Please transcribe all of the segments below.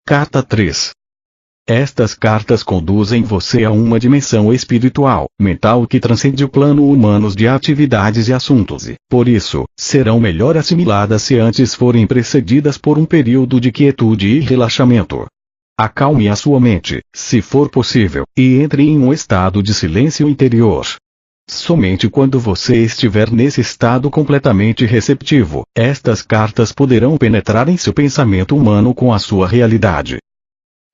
Carta 3. Estas cartas conduzem você a uma dimensão espiritual, mental que transcende o plano humano de atividades e assuntos e, por isso, serão melhor assimiladas se antes forem precedidas por um período de quietude e relaxamento. Acalme a sua mente, se for possível, e entre em um estado de silêncio interior. Somente quando você estiver nesse estado completamente receptivo, estas cartas poderão penetrar em seu pensamento humano com a sua realidade.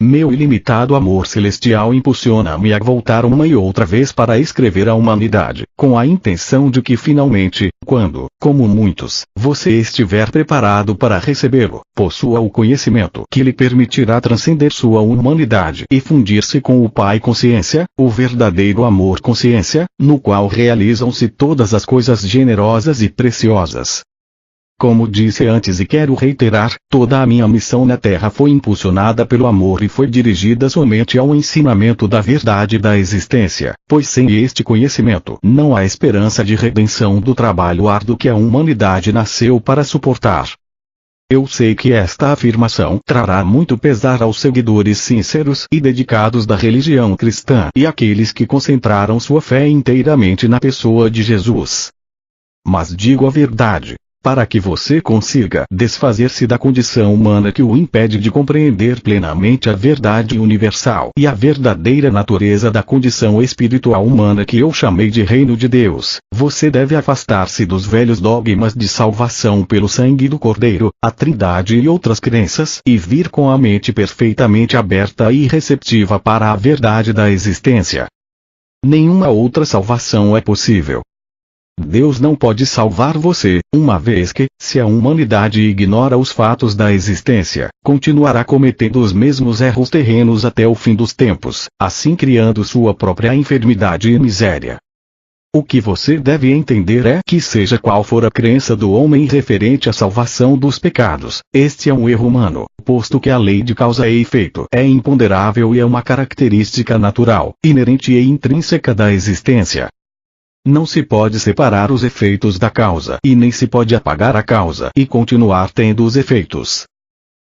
Meu ilimitado amor celestial impulsiona-me a voltar uma e outra vez para escrever à humanidade, com a intenção de que finalmente, quando, como muitos, você estiver preparado para recebê-lo, possua o conhecimento que lhe permitirá transcender sua humanidade e fundir-se com o Pai Consciência, o verdadeiro amor Consciência, no qual realizam-se todas as coisas generosas e preciosas. Como disse antes e quero reiterar, toda a minha missão na Terra foi impulsionada pelo amor e foi dirigida somente ao ensinamento da verdade da existência, pois sem este conhecimento não há esperança de redenção do trabalho árduo que a humanidade nasceu para suportar. Eu sei que esta afirmação trará muito pesar aos seguidores sinceros e dedicados da religião cristã e àqueles que concentraram sua fé inteiramente na pessoa de Jesus. Mas digo a verdade. Para que você consiga desfazer-se da condição humana que o impede de compreender plenamente a verdade universal e a verdadeira natureza da condição espiritual humana que eu chamei de Reino de Deus, você deve afastar-se dos velhos dogmas de salvação pelo sangue do Cordeiro, a Trindade e outras crenças e vir com a mente perfeitamente aberta e receptiva para a verdade da existência. Nenhuma outra salvação é possível. Deus não pode salvar você, uma vez que, se a humanidade ignora os fatos da existência, continuará cometendo os mesmos erros terrenos até o fim dos tempos, assim criando sua própria enfermidade e miséria. O que você deve entender é que seja qual for a crença do homem referente à salvação dos pecados, este é um erro humano, posto que a lei de causa e efeito é imponderável e é uma característica natural, inerente e intrínseca da existência. Não se pode separar os efeitos da causa e nem se pode apagar a causa e continuar tendo os efeitos.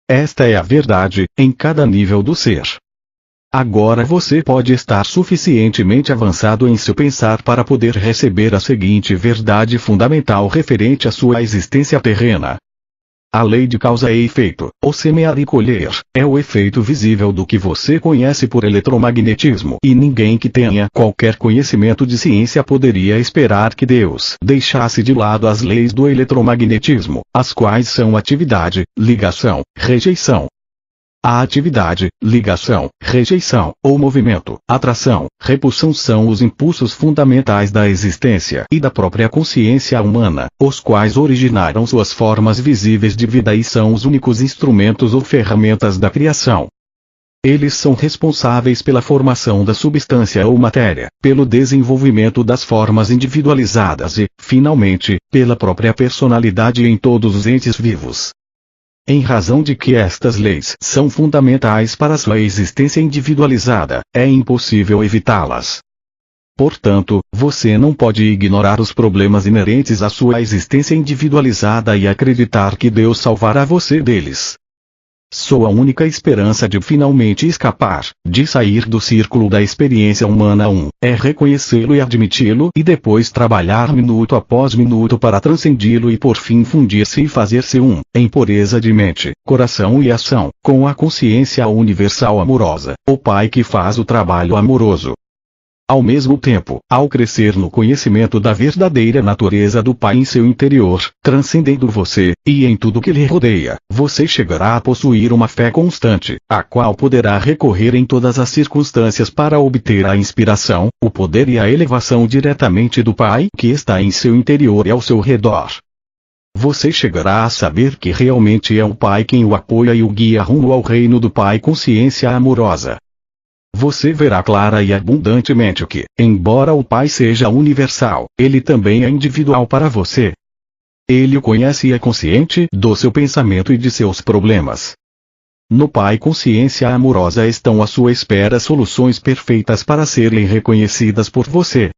Esta é a verdade, em cada nível do ser. Agora você pode estar suficientemente avançado em seu pensar para poder receber a seguinte verdade fundamental referente à sua existência terrena. A lei de causa e efeito, ou semear e colher, é o efeito visível do que você conhece por eletromagnetismo e ninguém que tenha qualquer conhecimento de ciência poderia esperar que Deus deixasse de lado as leis do eletromagnetismo, as quais são atividade, ligação, rejeição. A atividade, ligação, rejeição, ou movimento, atração, repulsão são os impulsos fundamentais da existência e da própria consciência humana, os quais originaram suas formas visíveis de vida e são os únicos instrumentos ou ferramentas da criação. Eles são responsáveis pela formação da substância ou matéria, pelo desenvolvimento das formas individualizadas e, finalmente, pela própria personalidade em todos os entes vivos. Em razão de que estas leis são fundamentais para sua existência individualizada, é impossível evitá-las. Portanto, você não pode ignorar os problemas inerentes à sua existência individualizada e acreditar que Deus salvará você deles. Sua única esperança de finalmente escapar, de sair do círculo da experiência humana é reconhecê-lo e admiti-lo e depois trabalhar minuto após minuto para transcendi-lo e por fim fundir-se e fazer-se em pureza de mente, coração e ação, com a consciência universal amorosa, o Pai que faz o trabalho amoroso. Ao mesmo tempo, ao crescer no conhecimento da verdadeira natureza do Pai em seu interior, transcendendo você, e em tudo que lhe rodeia, você chegará a possuir uma fé constante, a qual poderá recorrer em todas as circunstâncias para obter a inspiração, o poder e a elevação diretamente do Pai que está em seu interior e ao seu redor. Você chegará a saber que realmente é o Pai quem o apoia e o guia rumo ao reino do Pai Consciência Amorosa. Você verá clara e abundantemente que, embora o Pai seja universal, ele também é individual para você. Ele o conhece e é consciente do seu pensamento e de seus problemas. No Pai Consciência Amorosa estão à sua espera soluções perfeitas para serem reconhecidas por você.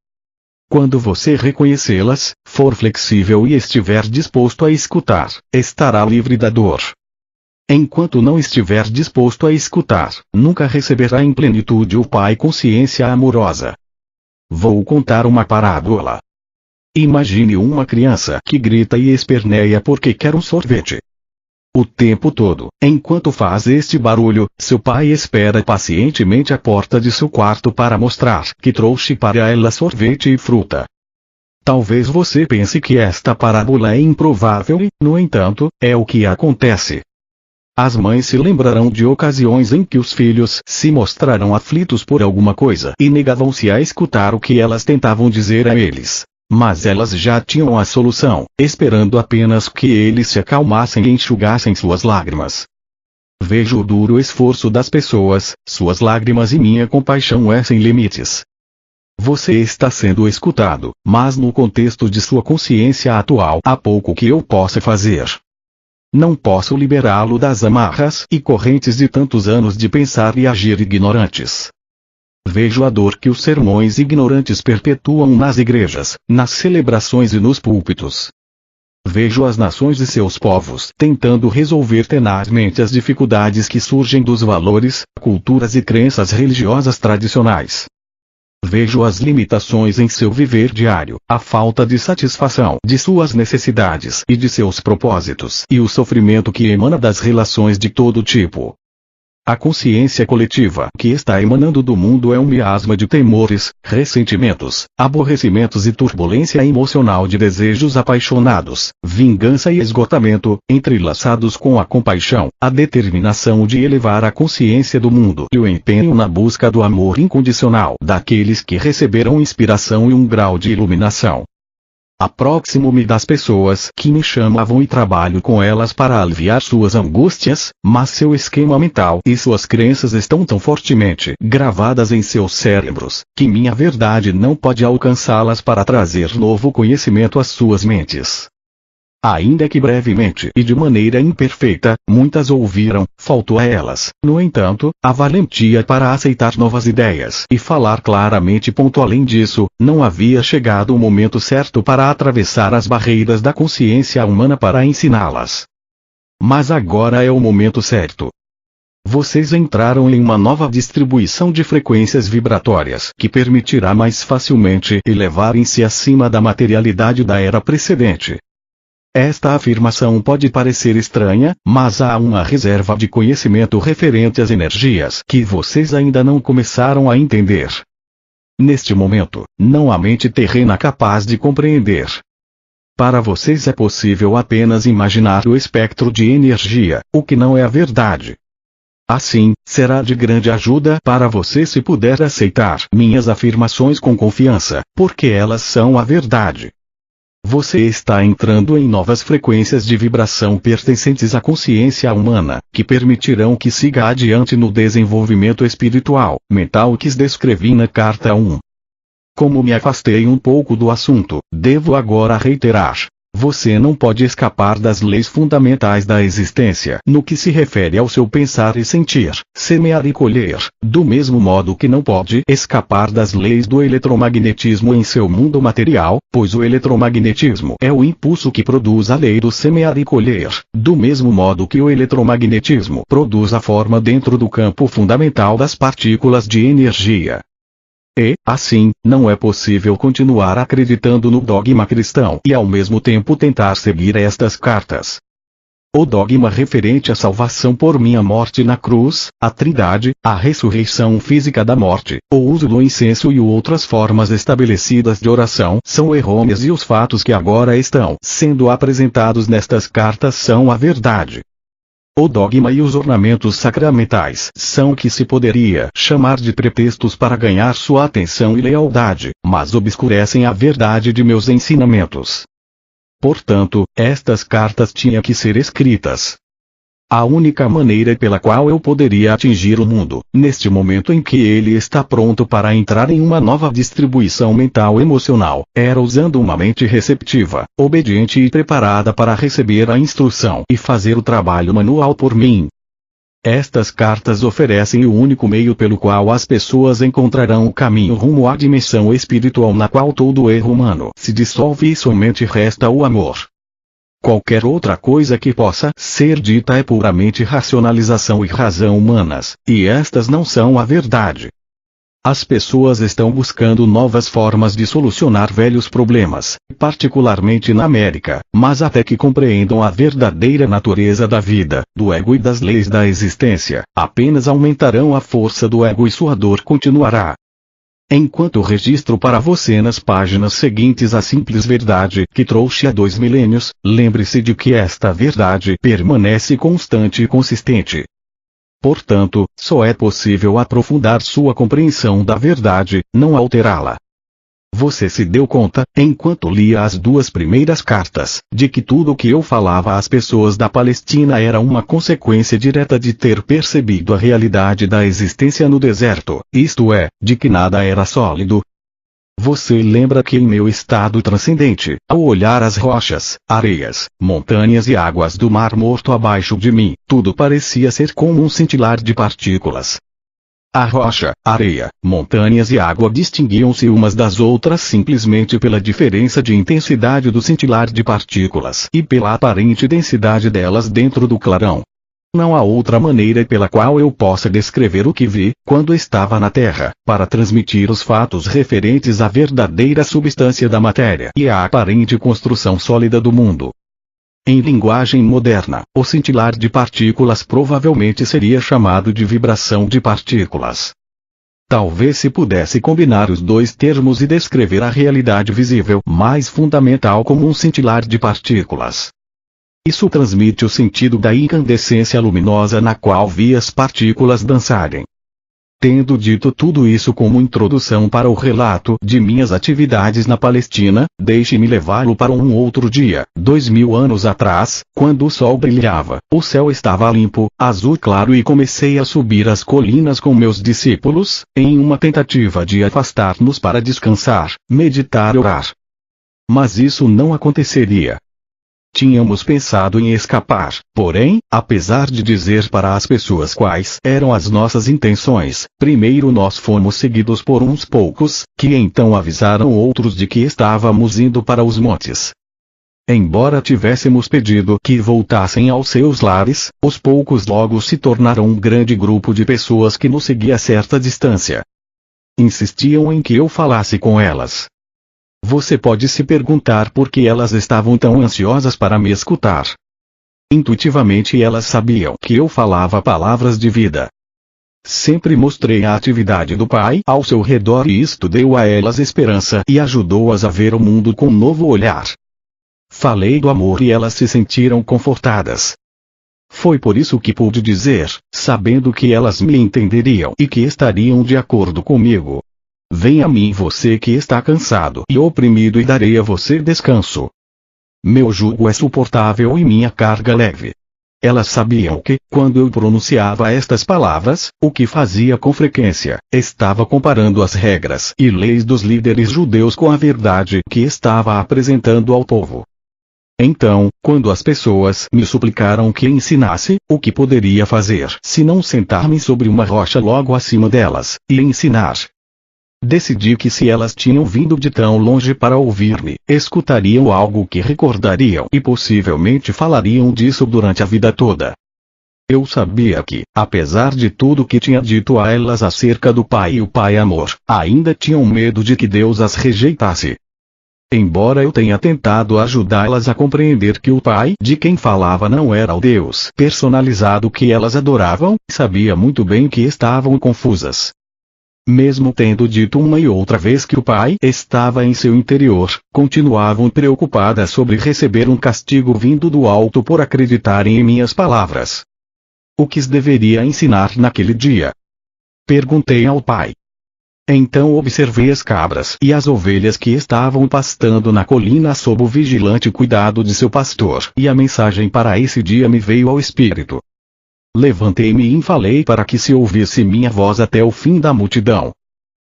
Quando você reconhecê-las, for flexível e estiver disposto a escutar, estará livre da dor. Enquanto não estiver disposto a escutar, nunca receberá em plenitude o Pai consciência amorosa. Vou contar uma parábola. Imagine uma criança que grita e esperneia porque quer um sorvete. O tempo todo, enquanto faz este barulho, seu pai espera pacientemente à porta de seu quarto para mostrar que trouxe para ela sorvete e fruta. Talvez você pense que esta parábola é improvável e, no entanto, é o que acontece. As mães se lembrarão de ocasiões em que os filhos se mostraram aflitos por alguma coisa e negavam-se a escutar o que elas tentavam dizer a eles. Mas elas já tinham a solução, esperando apenas que eles se acalmassem e enxugassem suas lágrimas. Vejo o duro esforço das pessoas, suas lágrimas e minha compaixão é sem limites. Você está sendo escutado, mas no contexto de sua consciência atual há pouco que eu possa fazer. Não posso liberá-lo das amarras e correntes de tantos anos de pensar e agir ignorantes. Vejo a dor que os sermões ignorantes perpetuam nas igrejas, nas celebrações e nos púlpitos. Vejo as nações e seus povos tentando resolver tenazmente as dificuldades que surgem dos valores, culturas e crenças religiosas tradicionais. Vejo as limitações em seu viver diário, a falta de satisfação de suas necessidades e de seus propósitos e o sofrimento que emana das relações de todo tipo. A consciência coletiva que está emanando do mundo é um miasma de temores, ressentimentos, aborrecimentos e turbulência emocional de desejos apaixonados, vingança e esgotamento, entrelaçados com a compaixão, a determinação de elevar a consciência do mundo e o empenho na busca do amor incondicional daqueles que receberam inspiração e um grau de iluminação. Aproximo-me das pessoas que me chamavam e trabalho com elas para aliviar suas angústias, mas seu esquema mental e suas crenças estão tão fortemente gravadas em seus cérebros, que minha verdade não pode alcançá-las para trazer novo conhecimento às suas mentes. Ainda que brevemente e de maneira imperfeita, muitas ouviram, faltou a elas, no entanto, a valentia para aceitar novas ideias e falar claramente. Além disso, não havia chegado o momento certo para atravessar as barreiras da consciência humana para ensiná-las. Mas agora é o momento certo. Vocês entraram em uma nova distribuição de frequências vibratórias que permitirá mais facilmente elevarem-se acima da materialidade da era precedente. Esta afirmação pode parecer estranha, mas há uma reserva de conhecimento referente às energias que vocês ainda não começaram a entender. Neste momento, não há mente terrena capaz de compreender. Para vocês é possível apenas imaginar o espectro de energia, o que não é a verdade. Assim, será de grande ajuda para você se puder aceitar minhas afirmações com confiança, porque elas são a verdade. Você está entrando em novas frequências de vibração pertencentes à consciência humana, que permitirão que siga adiante no desenvolvimento espiritual, mental que descrevi na carta 1. Como me afastei um pouco do assunto, devo agora reiterar. Você não pode escapar das leis fundamentais da existência no que se refere ao seu pensar e sentir, semear e colher, do mesmo modo que não pode escapar das leis do eletromagnetismo em seu mundo material, pois o eletromagnetismo é o impulso que produz a lei do semear e colher, do mesmo modo que o eletromagnetismo produz a forma dentro do campo fundamental das partículas de energia. E, assim, não é possível continuar acreditando no dogma cristão e ao mesmo tempo tentar seguir estas cartas. O dogma referente à salvação por minha morte na cruz, a Trindade, a ressurreição física da morte, o uso do incenso e outras formas estabelecidas de oração são errôneas e os fatos que agora estão sendo apresentados nestas cartas são a verdade. O dogma e os ornamentos sacramentais são o que se poderia chamar de pretextos para ganhar sua atenção e lealdade, mas obscurecem a verdade de meus ensinamentos. Portanto, estas cartas tinham que ser escritas. A única maneira pela qual eu poderia atingir o mundo, neste momento em que ele está pronto para entrar em uma nova distribuição mental emocional, era usando uma mente receptiva, obediente e preparada para receber a instrução e fazer o trabalho manual por mim. Estas cartas oferecem o único meio pelo qual as pessoas encontrarão o caminho rumo à dimensão espiritual na qual todo erro humano se dissolve e somente resta o amor. Qualquer outra coisa que possa ser dita é puramente racionalização e razão humanas, e estas não são a verdade. As pessoas estão buscando novas formas de solucionar velhos problemas, particularmente na América, mas até que compreendam a verdadeira natureza da vida, do ego e das leis da existência, apenas aumentarão a força do ego e sua dor continuará. Enquanto registro para você nas páginas seguintes a simples verdade que trouxe há 2 milênios, lembre-se de que esta verdade permanece constante e consistente. Portanto, só é possível aprofundar sua compreensão da verdade, não alterá-la. Você se deu conta, enquanto lia as 2 primeiras cartas, de que tudo o que eu falava às pessoas da Palestina era uma consequência direta de ter percebido a realidade da existência no deserto, isto é, de que nada era sólido. Você lembra que em meu estado transcendente, ao olhar as rochas, areias, montanhas e águas do Mar Morto abaixo de mim, tudo parecia ser como um cintilar de partículas. A rocha, areia, montanhas e água distinguiam-se umas das outras simplesmente pela diferença de intensidade do cintilar de partículas e pela aparente densidade delas dentro do clarão. Não há outra maneira pela qual eu possa descrever o que vi, quando estava na Terra, para transmitir os fatos referentes à verdadeira substância da matéria e à aparente construção sólida do mundo. Em linguagem moderna, o cintilar de partículas provavelmente seria chamado de vibração de partículas. Talvez se pudesse combinar os 2 termos e descrever a realidade visível mais fundamental como um cintilar de partículas. Isso transmite o sentido da incandescência luminosa na qual vi as partículas dançarem. Tendo dito tudo isso como introdução para o relato de minhas atividades na Palestina, deixe-me levá-lo para um outro dia, 2000 anos atrás, quando o sol brilhava, o céu estava limpo, azul claro e comecei a subir as colinas com meus discípulos, em uma tentativa de afastar-nos para descansar, meditar e orar. Mas isso não aconteceria. Tínhamos pensado em escapar, porém, apesar de dizer para as pessoas quais eram as nossas intenções, primeiro nós fomos seguidos por uns poucos, que então avisaram outros de que estávamos indo para os montes. Embora tivéssemos pedido que voltassem aos seus lares, os poucos logo se tornaram um grande grupo de pessoas que nos seguia a certa distância. Insistiam em que eu falasse com elas. Você pode se perguntar por que elas estavam tão ansiosas para me escutar. Intuitivamente elas sabiam que eu falava palavras de vida. Sempre mostrei a atividade do Pai ao seu redor e isto deu a elas esperança e ajudou-as a ver o mundo com um novo olhar. Falei do amor e elas se sentiram confortadas. Foi por isso que pude dizer, sabendo que elas me entenderiam e que estariam de acordo comigo. Venha a mim você que está cansado e oprimido e darei a você descanso. Meu jugo é suportável e minha carga leve. Elas sabiam que, quando eu pronunciava estas palavras, o que fazia com frequência, estava comparando as regras e leis dos líderes judeus com a verdade que estava apresentando ao povo. Então, quando as pessoas me suplicaram que ensinasse, o que poderia fazer se não sentar-me sobre uma rocha logo acima delas, e ensinar? Decidi que se elas tinham vindo de tão longe para ouvir-me, escutariam algo que recordariam e possivelmente falariam disso durante a vida toda. Eu sabia que, apesar de tudo que tinha dito a elas acerca do Pai e o Pai Amor, ainda tinham medo de que Deus as rejeitasse. Embora eu tenha tentado ajudá-las a compreender que o Pai de quem falava não era o Deus personalizado que elas adoravam, sabia muito bem que estavam confusas. Mesmo tendo dito uma e outra vez que o Pai estava em seu interior, continuavam preocupadas sobre receber um castigo vindo do alto por acreditarem em minhas palavras. O que deveria ensinar naquele dia? Perguntei ao Pai. Então observei as cabras e as ovelhas que estavam pastando na colina sob o vigilante cuidado de seu pastor, e a mensagem para esse dia me veio ao espírito. Levantei-me e falei para que se ouvisse minha voz até o fim da multidão.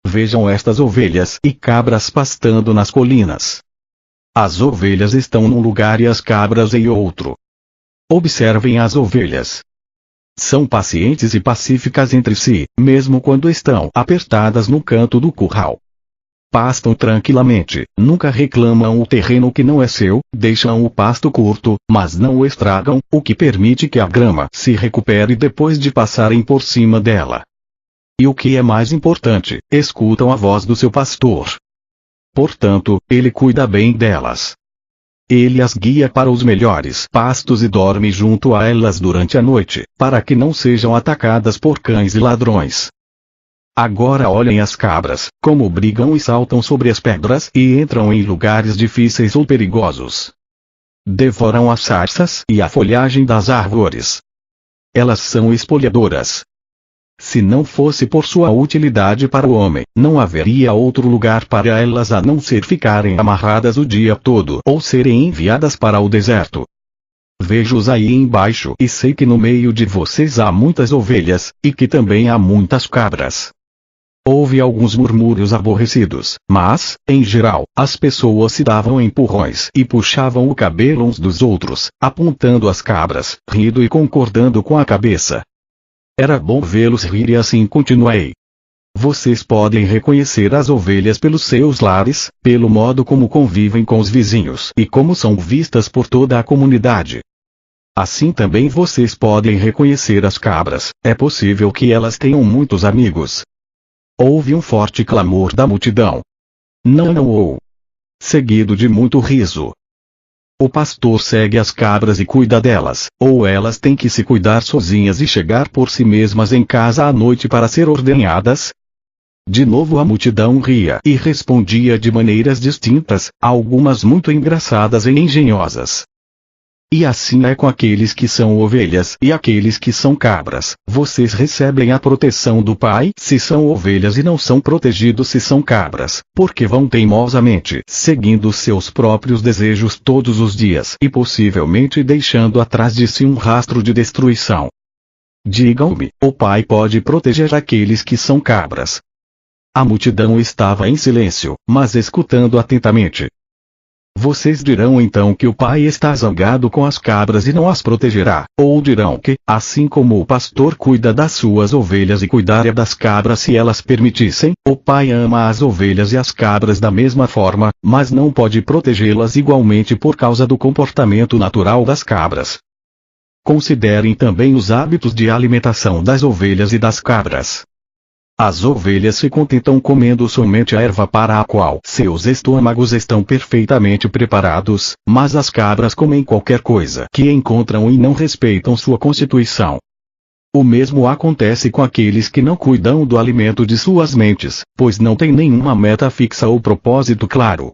Vejam estas ovelhas e cabras pastando nas colinas. As ovelhas estão num lugar e as cabras em outro. Observem as ovelhas. São pacientes e pacíficas entre si, mesmo quando estão apertadas no canto do curral. Pastam tranquilamente, nunca reclamam o terreno que não é seu, deixam o pasto curto, mas não o estragam, o que permite que a grama se recupere depois de passarem por cima dela. E o que é mais importante, escutam a voz do seu pastor. Portanto, ele cuida bem delas. Ele as guia para os melhores pastos e dorme junto a elas durante a noite, para que não sejam atacadas por cães e ladrões. Agora olhem as cabras, como brigam e saltam sobre as pedras e entram em lugares difíceis ou perigosos. Devoram as sarças e a folhagem das árvores. Elas são espolhadoras. Se não fosse por sua utilidade para o homem, não haveria outro lugar para elas a não ser ficarem amarradas o dia todo ou serem enviadas para o deserto. Vejo-os aí embaixo e sei que no meio de vocês há muitas ovelhas, e que também há muitas cabras. Houve alguns murmúrios aborrecidos, mas, em geral, as pessoas se davam empurrões e puxavam o cabelo uns dos outros, apontando as cabras, rindo e concordando com a cabeça. Era bom vê-los rir e assim continuei. Vocês podem reconhecer as ovelhas pelos seus lares, pelo modo como convivem com os vizinhos e como são vistas por toda a comunidade. Assim também vocês podem reconhecer as cabras, é possível que elas tenham muitos amigos. Houve um forte clamor da multidão. Não. Seguido de muito riso. O pastor segue as cabras e cuida delas, ou elas têm que se cuidar sozinhas e chegar por si mesmas em casa à noite para ser ordenhadas? De novo a multidão ria e respondia de maneiras distintas, algumas muito engraçadas e engenhosas. E assim é com aqueles que são ovelhas e aqueles que são cabras. Vocês recebem a proteção do Pai se são ovelhas e não são protegidos se são cabras, porque vão teimosamente seguindo seus próprios desejos todos os dias e possivelmente deixando atrás de si um rastro de destruição. Digam-me, o Pai pode proteger aqueles que são cabras? A multidão estava em silêncio, mas escutando atentamente. Vocês dirão então que o Pai está zangado com as cabras e não as protegerá, ou dirão que, assim como o pastor cuida das suas ovelhas e cuidaria das cabras se elas permitissem, o Pai ama as ovelhas e as cabras da mesma forma, mas não pode protegê-las igualmente por causa do comportamento natural das cabras. Considerem também os hábitos de alimentação das ovelhas e das cabras. As ovelhas se contentam comendo somente a erva para a qual seus estômagos estão perfeitamente preparados, mas as cabras comem qualquer coisa que encontram e não respeitam sua constituição. O mesmo acontece com aqueles que não cuidam do alimento de suas mentes, pois não têm nenhuma meta fixa ou propósito claro.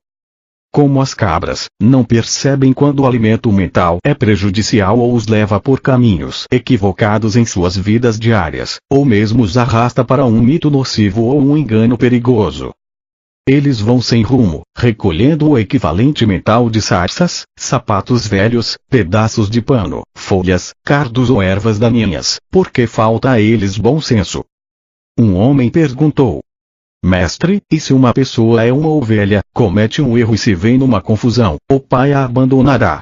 Como as cabras, não percebem quando o alimento mental é prejudicial ou os leva por caminhos equivocados em suas vidas diárias, ou mesmo os arrasta para um mito nocivo ou um engano perigoso. Eles vão sem rumo, recolhendo o equivalente mental de sarças, sapatos velhos, pedaços de pano, folhas, cardos ou ervas daninhas, porque falta a eles bom senso. Um homem perguntou: Mestre, e se uma pessoa é uma ovelha, comete um erro e se vê numa confusão, o Pai a abandonará?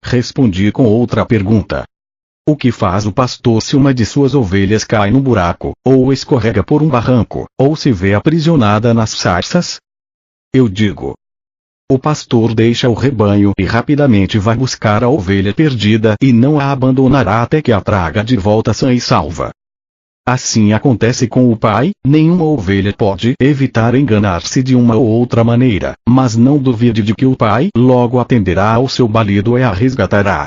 Respondi com outra pergunta. O que faz o pastor se uma de suas ovelhas cai num buraco, ou escorrega por um barranco, ou se vê aprisionada nas sarças? Eu digo: o pastor deixa o rebanho e rapidamente vai buscar a ovelha perdida e não a abandonará até que a traga de volta sã e salva. Assim acontece com o Pai, nenhuma ovelha pode evitar enganar-se de uma ou outra maneira, mas não duvide de que o Pai logo atenderá ao seu balido e a resgatará.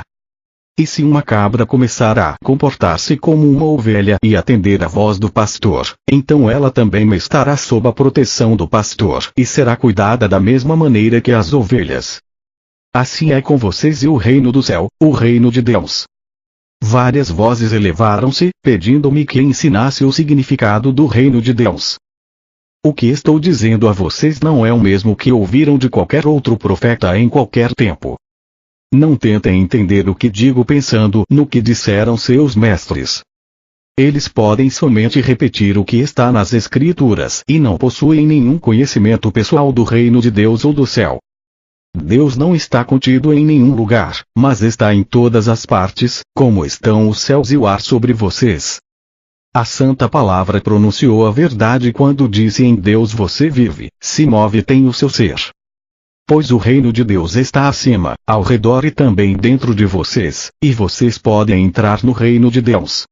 E se uma cabra começar a comportar-se como uma ovelha e atender a voz do pastor, então ela também estará sob a proteção do pastor e será cuidada da mesma maneira que as ovelhas. Assim é com vocês e o reino do céu, o reino de Deus. Várias vozes elevaram-se, pedindo-me que ensinasse o significado do reino de Deus. O que estou dizendo a vocês não é o mesmo que ouviram de qualquer outro profeta em qualquer tempo. Não tentem entender o que digo pensando no que disseram seus mestres. Eles podem somente repetir o que está nas Escrituras e não possuem nenhum conhecimento pessoal do reino de Deus ou do céu. Deus não está contido em nenhum lugar, mas está em todas as partes, como estão os céus e o ar sobre vocês. A Santa Palavra pronunciou a verdade quando disse: em Deus você vive, se move e tem o seu ser. Pois o reino de Deus está acima, ao redor e também dentro de vocês, e vocês podem entrar no reino de Deus.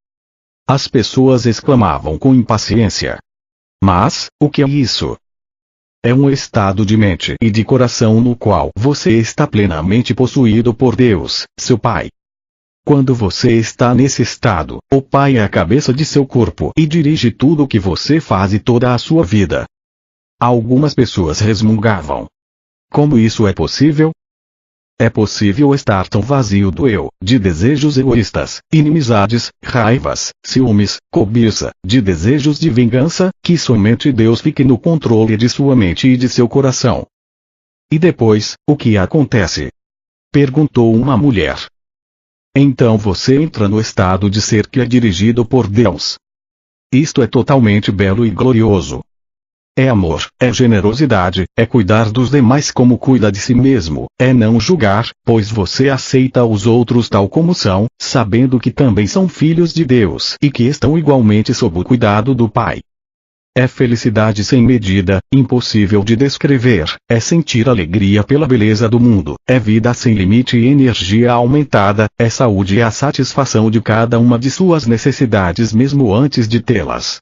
As pessoas exclamavam com impaciência: mas, o que é isso? É um estado de mente e de coração no qual você está plenamente possuído por Deus, seu Pai. Quando você está nesse estado, o Pai é a cabeça de seu corpo e dirige tudo o que você faz e toda a sua vida. Algumas pessoas resmungavam: como isso é possível? É possível estar tão vazio do eu, de desejos egoístas, inimizades, raivas, ciúmes, cobiça, de desejos de vingança, que somente Deus fique no controle de sua mente e de seu coração. E depois, o que acontece? Perguntou uma mulher. Então você entra no estado de ser que é dirigido por Deus. Isto é totalmente belo e glorioso. É amor, é generosidade, é cuidar dos demais como cuida de si mesmo, é não julgar, pois você aceita os outros tal como são, sabendo que também são filhos de Deus e que estão igualmente sob o cuidado do Pai. É felicidade sem medida, impossível de descrever, é sentir alegria pela beleza do mundo, é vida sem limite e energia aumentada, é saúde e a satisfação de cada uma de suas necessidades mesmo antes de tê-las.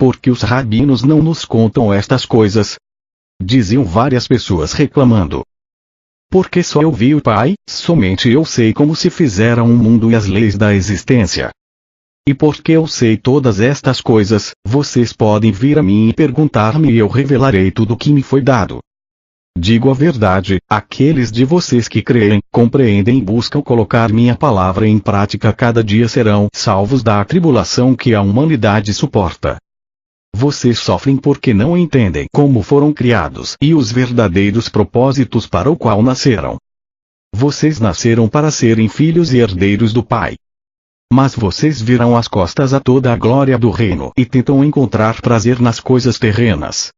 Porque os rabinos não nos contam estas coisas? Diziam várias pessoas reclamando. Porque só eu vi o Pai, somente eu sei como se fizeram o mundo e as leis da existência. E porque eu sei todas estas coisas, vocês podem vir a mim e perguntar-me e eu revelarei tudo o que me foi dado. Digo a verdade, aqueles de vocês que creem, compreendem e buscam colocar minha palavra em prática cada dia serão salvos da tribulação que a humanidade suporta. Vocês sofrem porque não entendem como foram criados e os verdadeiros propósitos para o qual nasceram. Vocês nasceram para serem filhos e herdeiros do Pai. Mas vocês viram as costas a toda a glória do reino e tentam encontrar prazer nas coisas terrenas.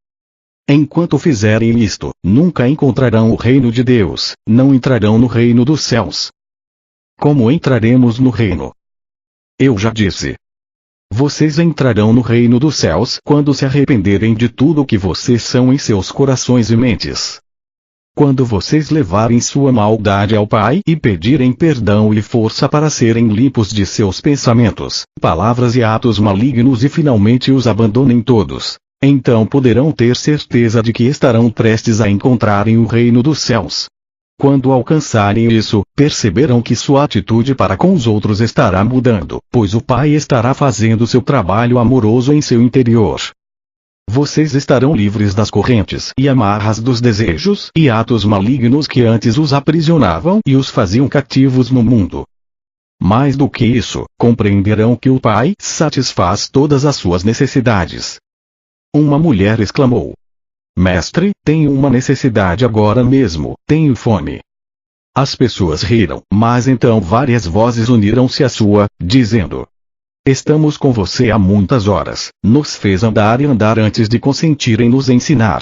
Enquanto fizerem isto, nunca encontrarão o reino de Deus, não entrarão no reino dos céus. Como entraremos no reino? Eu já disse. Vocês entrarão no reino dos céus quando se arrependerem de tudo o que vocês são em seus corações e mentes. Quando vocês levarem sua maldade ao Pai e pedirem perdão e força para serem limpos de seus pensamentos, palavras e atos malignos e finalmente os abandonem todos, então poderão ter certeza de que estarão prestes a encontrarem o reino dos céus. Quando alcançarem isso, perceberão que sua atitude para com os outros estará mudando, pois o Pai estará fazendo seu trabalho amoroso em seu interior. Vocês estarão livres das correntes e amarras dos desejos e atos malignos que antes os aprisionavam e os faziam cativos no mundo. Mais do que isso, compreenderão que o Pai satisfaz todas as suas necessidades. Uma mulher exclamou: Mestre, tenho uma necessidade agora mesmo, tenho fome. As pessoas riram, mas então várias vozes uniram-se à sua, dizendo: Estamos com você há muitas horas, nos fez andar e andar antes de consentir em nos ensinar.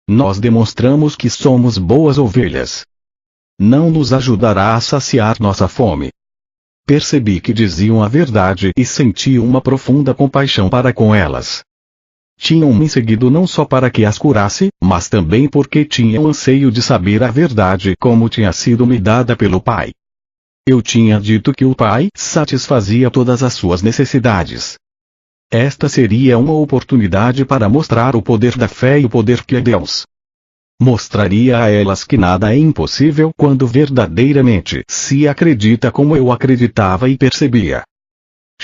Nós demonstramos que somos boas ovelhas. Não nos ajudará a saciar nossa fome. Percebi que diziam a verdade e senti uma profunda compaixão para com elas. Tinham me seguido não só para que as curasse, mas também porque tinham anseio de saber a verdade como tinha sido me dada pelo Pai. Eu tinha dito que o Pai satisfazia todas as suas necessidades. Esta seria uma oportunidade para mostrar o poder da fé e o poder que é Deus. Mostraria a elas que nada é impossível quando verdadeiramente se acredita como eu acreditava e percebia.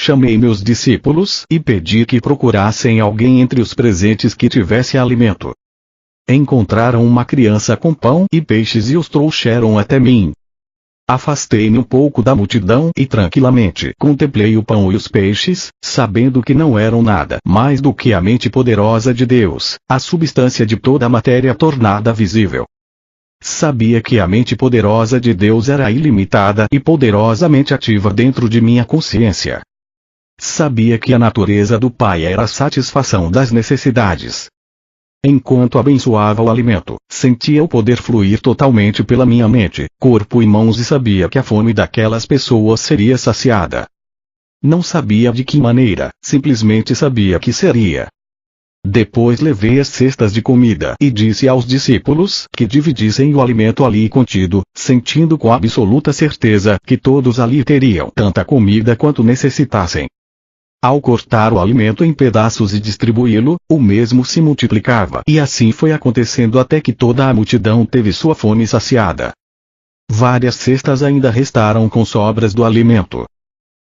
Chamei meus discípulos e pedi que procurassem alguém entre os presentes que tivesse alimento. Encontraram uma criança com pão e peixes e os trouxeram até mim. Afastei-me um pouco da multidão e tranquilamente contemplei o pão e os peixes, sabendo que não eram nada mais do que a mente poderosa de Deus, a substância de toda a matéria tornada visível. Sabia que a mente poderosa de Deus era ilimitada e poderosamente ativa dentro de minha consciência. Sabia que a natureza do Pai era a satisfação das necessidades. Enquanto abençoava o alimento, sentia o poder fluir totalmente pela minha mente, corpo e mãos e sabia que a fome daquelas pessoas seria saciada. Não sabia de que maneira, simplesmente sabia que seria. Depois levei as cestas de comida e disse aos discípulos que dividissem o alimento ali contido, sentindo com absoluta certeza que todos ali teriam tanta comida quanto necessitassem. Ao cortar o alimento em pedaços e distribuí-lo, o mesmo se multiplicava. E assim foi acontecendo até que toda a multidão teve sua fome saciada. Várias cestas ainda restaram com sobras do alimento.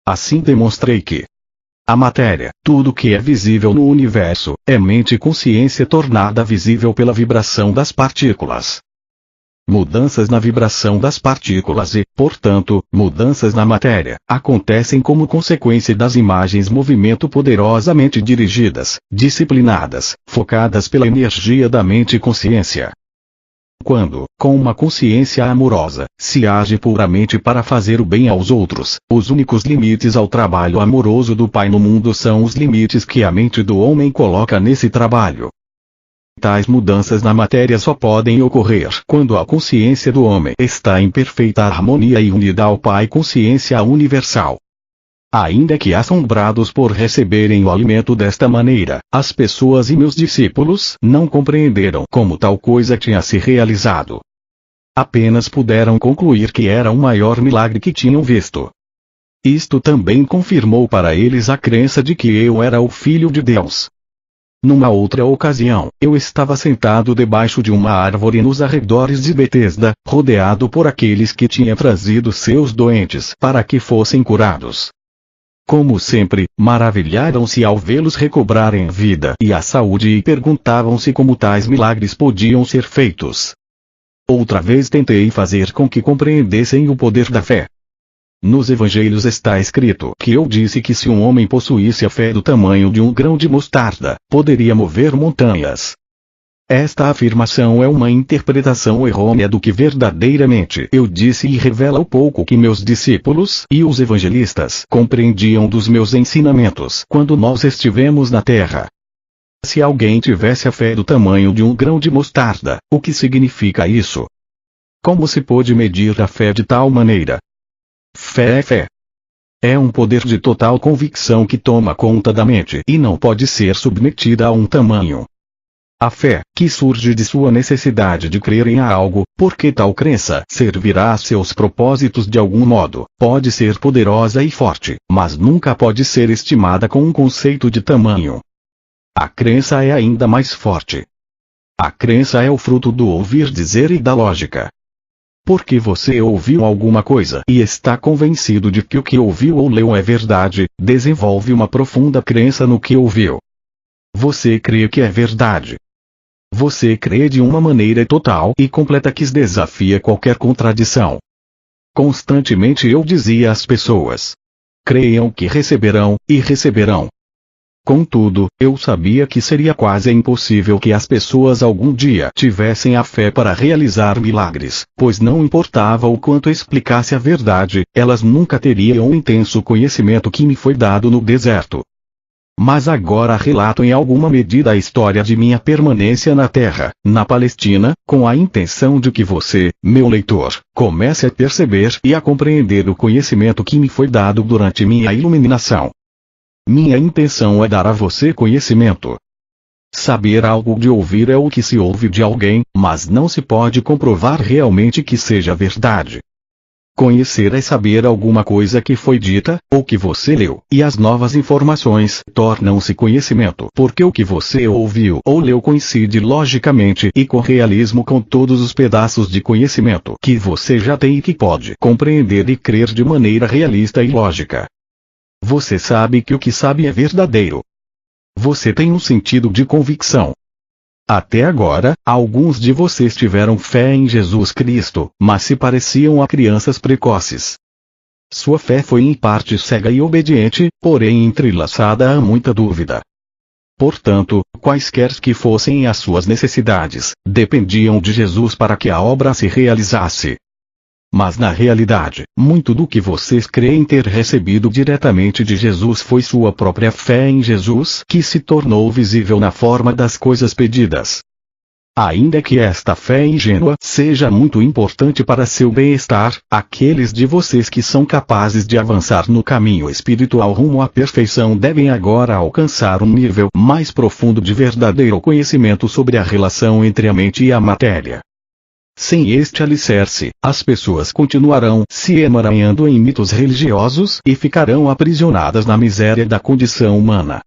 Assim demonstrei que a matéria, tudo que é visível no universo, é mente e consciência tornada visível pela vibração das partículas. Mudanças na vibração das partículas e, portanto, mudanças na matéria, acontecem como consequência das imagens movimento poderosamente dirigidas, disciplinadas, focadas pela energia da mente e consciência. Quando, com uma consciência amorosa, se age puramente para fazer o bem aos outros, os únicos limites ao trabalho amoroso do Pai no mundo são os limites que a mente do homem coloca nesse trabalho. Tais mudanças na matéria só podem ocorrer quando a consciência do homem está em perfeita harmonia e unida ao Pai Consciência Universal. Ainda que assombrados por receberem o alimento desta maneira, as pessoas e meus discípulos não compreenderam como tal coisa tinha se realizado. Apenas puderam concluir que era o maior milagre que tinham visto. Isto também confirmou para eles a crença de que eu era o Filho de Deus. Numa outra ocasião, eu estava sentado debaixo de uma árvore nos arredores de Betesda, rodeado por aqueles que tinham trazido seus doentes para que fossem curados. Como sempre, maravilharam-se ao vê-los recobrarem a vida e a saúde e perguntavam-se como tais milagres podiam ser feitos. Outra vez tentei fazer com que compreendessem o poder da fé. Nos evangelhos está escrito que eu disse que se um homem possuísse a fé do tamanho de um grão de mostarda, poderia mover montanhas. Esta afirmação é uma interpretação errônea do que verdadeiramente eu disse e revela o pouco que meus discípulos e os evangelistas compreendiam dos meus ensinamentos quando nós estivemos na Terra. Se alguém tivesse a fé do tamanho de um grão de mostarda, o que significa isso? Como se pode medir a fé de tal maneira? Fé é fé. É um poder de total convicção que toma conta da mente e não pode ser submetida a um tamanho. A fé, que surge de sua necessidade de crer em algo, porque tal crença servirá a seus propósitos de algum modo, pode ser poderosa e forte, mas nunca pode ser estimada com um conceito de tamanho. A crença é ainda mais forte. A crença é o fruto do ouvir dizer e da lógica. Porque você ouviu alguma coisa e está convencido de que o que ouviu ou leu é verdade, desenvolve uma profunda crença no que ouviu. Você crê que é verdade. Você crê de uma maneira total e completa que desafia qualquer contradição. Constantemente eu dizia às pessoas: creiam que receberão, e receberão. Contudo, eu sabia que seria quase impossível que as pessoas algum dia tivessem a fé para realizar milagres, pois não importava o quanto explicasse a verdade, elas nunca teriam o intenso conhecimento que me foi dado no deserto. Mas agora relato em alguma medida a história de minha permanência na Terra, na Palestina, com a intenção de que você, meu leitor, comece a perceber e a compreender o conhecimento que me foi dado durante minha iluminação. Minha intenção é dar a você conhecimento. Saber algo de ouvir é o que se ouve de alguém, mas não se pode comprovar realmente que seja verdade. Conhecer é saber alguma coisa que foi dita, ou que você leu, e as novas informações tornam-se conhecimento porque o que você ouviu ou leu coincide logicamente e com realismo com todos os pedaços de conhecimento que você já tem e que pode compreender e crer de maneira realista e lógica. Você sabe que o que sabe é verdadeiro. Você tem um sentido de convicção. Até agora, alguns de vocês tiveram fé em Jesus Cristo, mas se pareciam a crianças precoces. Sua fé foi em parte cega e obediente, porém entrelaçada a muita dúvida. Portanto, quaisquer que fossem as suas necessidades, dependiam de Jesus para que a obra se realizasse. Mas na realidade, muito do que vocês creem ter recebido diretamente de Jesus foi sua própria fé em Jesus que se tornou visível na forma das coisas pedidas. Ainda que esta fé ingênua seja muito importante para seu bem-estar, aqueles de vocês que são capazes de avançar no caminho espiritual rumo à perfeição devem agora alcançar um nível mais profundo de verdadeiro conhecimento sobre a relação entre a mente e a matéria. Sem este alicerce, as pessoas continuarão se emaranhando em mitos religiosos e ficarão aprisionadas na miséria da condição humana.